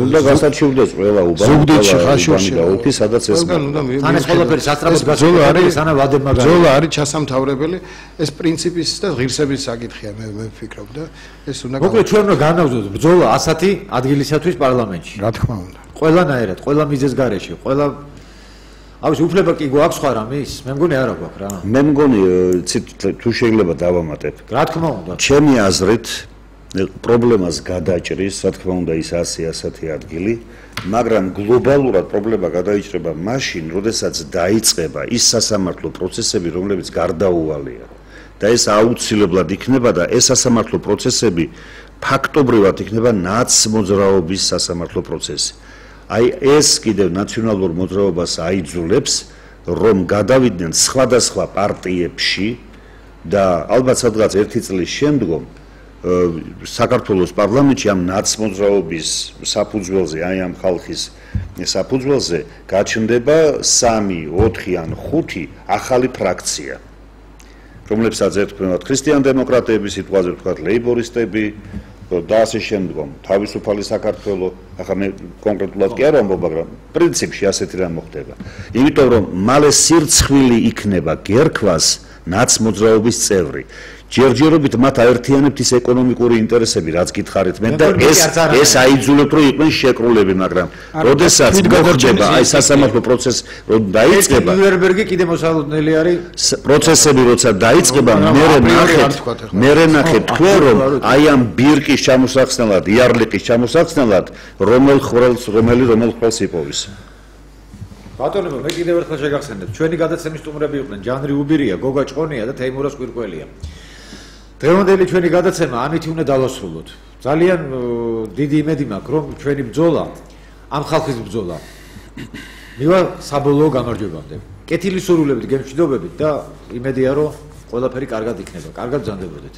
უნდა გასაჩივრდეს ყველა ზუგდიდში ხაშურში და ოფის სადაც ეს თან ეს ყველაფერი სასწრაფოდ გასაგებია სანა ვადებმა ბრძოლა არის ჩასამთავრებელი ეს პრინციპის და ღირსების საკითხია მე ვფიქრობ და ეს უნდა მოკლედ ჩვენ უნდა განავზოთ ბრძოლა 100 ადგილისათვის პარლამენტში. რა თქმა უნდა. ყველანაირად, ყველა მიზეზ გარეშე, ყველა ავი უფლება კი გვაქვს სხვა რამის? მე მგონი არა გვაქვს რა. მე მგონი თუ შეიძლება დავამატებ. რა თქმა უნდა. ჩემი აზრით პრობლემას გადაჭრის, რა თქმა უნდა ის 100 ადგილი, მაგრამ გლობალურად პრობლემა გადაიჭრება მაშინ, როდესაც დაიწყება ის სასამართლო პროცესები, რომლებიც გარდაუვალია. და ეს აუცილებლად იქნება და ეს სასამართლო პროცესები ფაქტობრივად იქნება ნაცმოძრაობის სასამართლო პროცესი. აი ეს კიდევ ნაციონალურ მოძრაობას აიძულებს რომ გადავიდნენ სხვადასხვა პარტიებში და ალბათ სადღაც 1 წლის შემდგომ საქართველოს პარლამენტში ამ ნაცმოძრაობის საფუძველზე აი ამ ხალხის საფუძველზე გაჩნდება 3, 4 ან 5 ახალი ფრაქცია რომლებსაც ერთხმევათ ქრისტიან-დემოკრატები, სიტყვაზე ვთქვათ ლეიბორისტები და ასე შემდგომ თავისუფალი საქართველო ახლა მე კონკრეტულად კი არ ვამბობ მაგრამ პრინციპში ასეთი რამ მოხდება იმიტომ რომ მალე სირცხვილი იქნება გერქვას ნაცმოძრაობის წევრი ჯერჯერობით მათ აერთიანებთ ის ეკონომიკური ინტერესები რაც გითხარით მე და ეს აიძულებთ რომ იყვნენ შეკრულები მაგრამ როდესაც მოხდება აი სასამართლო პროცესი რომ დაიწყება ნიურნბერგი კიდე მოსალოდნელი არის პროცესები როცა დაიწყება მე ნახეთ თქვენ რომ აი ამ ბირკის ჩამოსახსნელად იარლიკის ჩამოსახსნელად რომელ ხელს იპოვის ბატონო მე კიდევ ერთხელ შეგახსენებ ჩვენი გადაცემის სტუმრები იყვნენ ჯანრი უბირია გოგა ჭყონია და თეიმურას კვირკველია დღევანდელი ჩვენი გადაცემა ამით უნდა დავასრულოთ ძალიან დიდი იმედი მაქვს რომ ჩვენი ბრძოლა ამ ხალხის ბრძოლა მივა საბოლოო გამარჯვებამდე კეთილი სურვილებით გემშვიდობებით და იმედია რომ ყველაფერი კარგად იქნება კარგად ბრძანდებოდეთ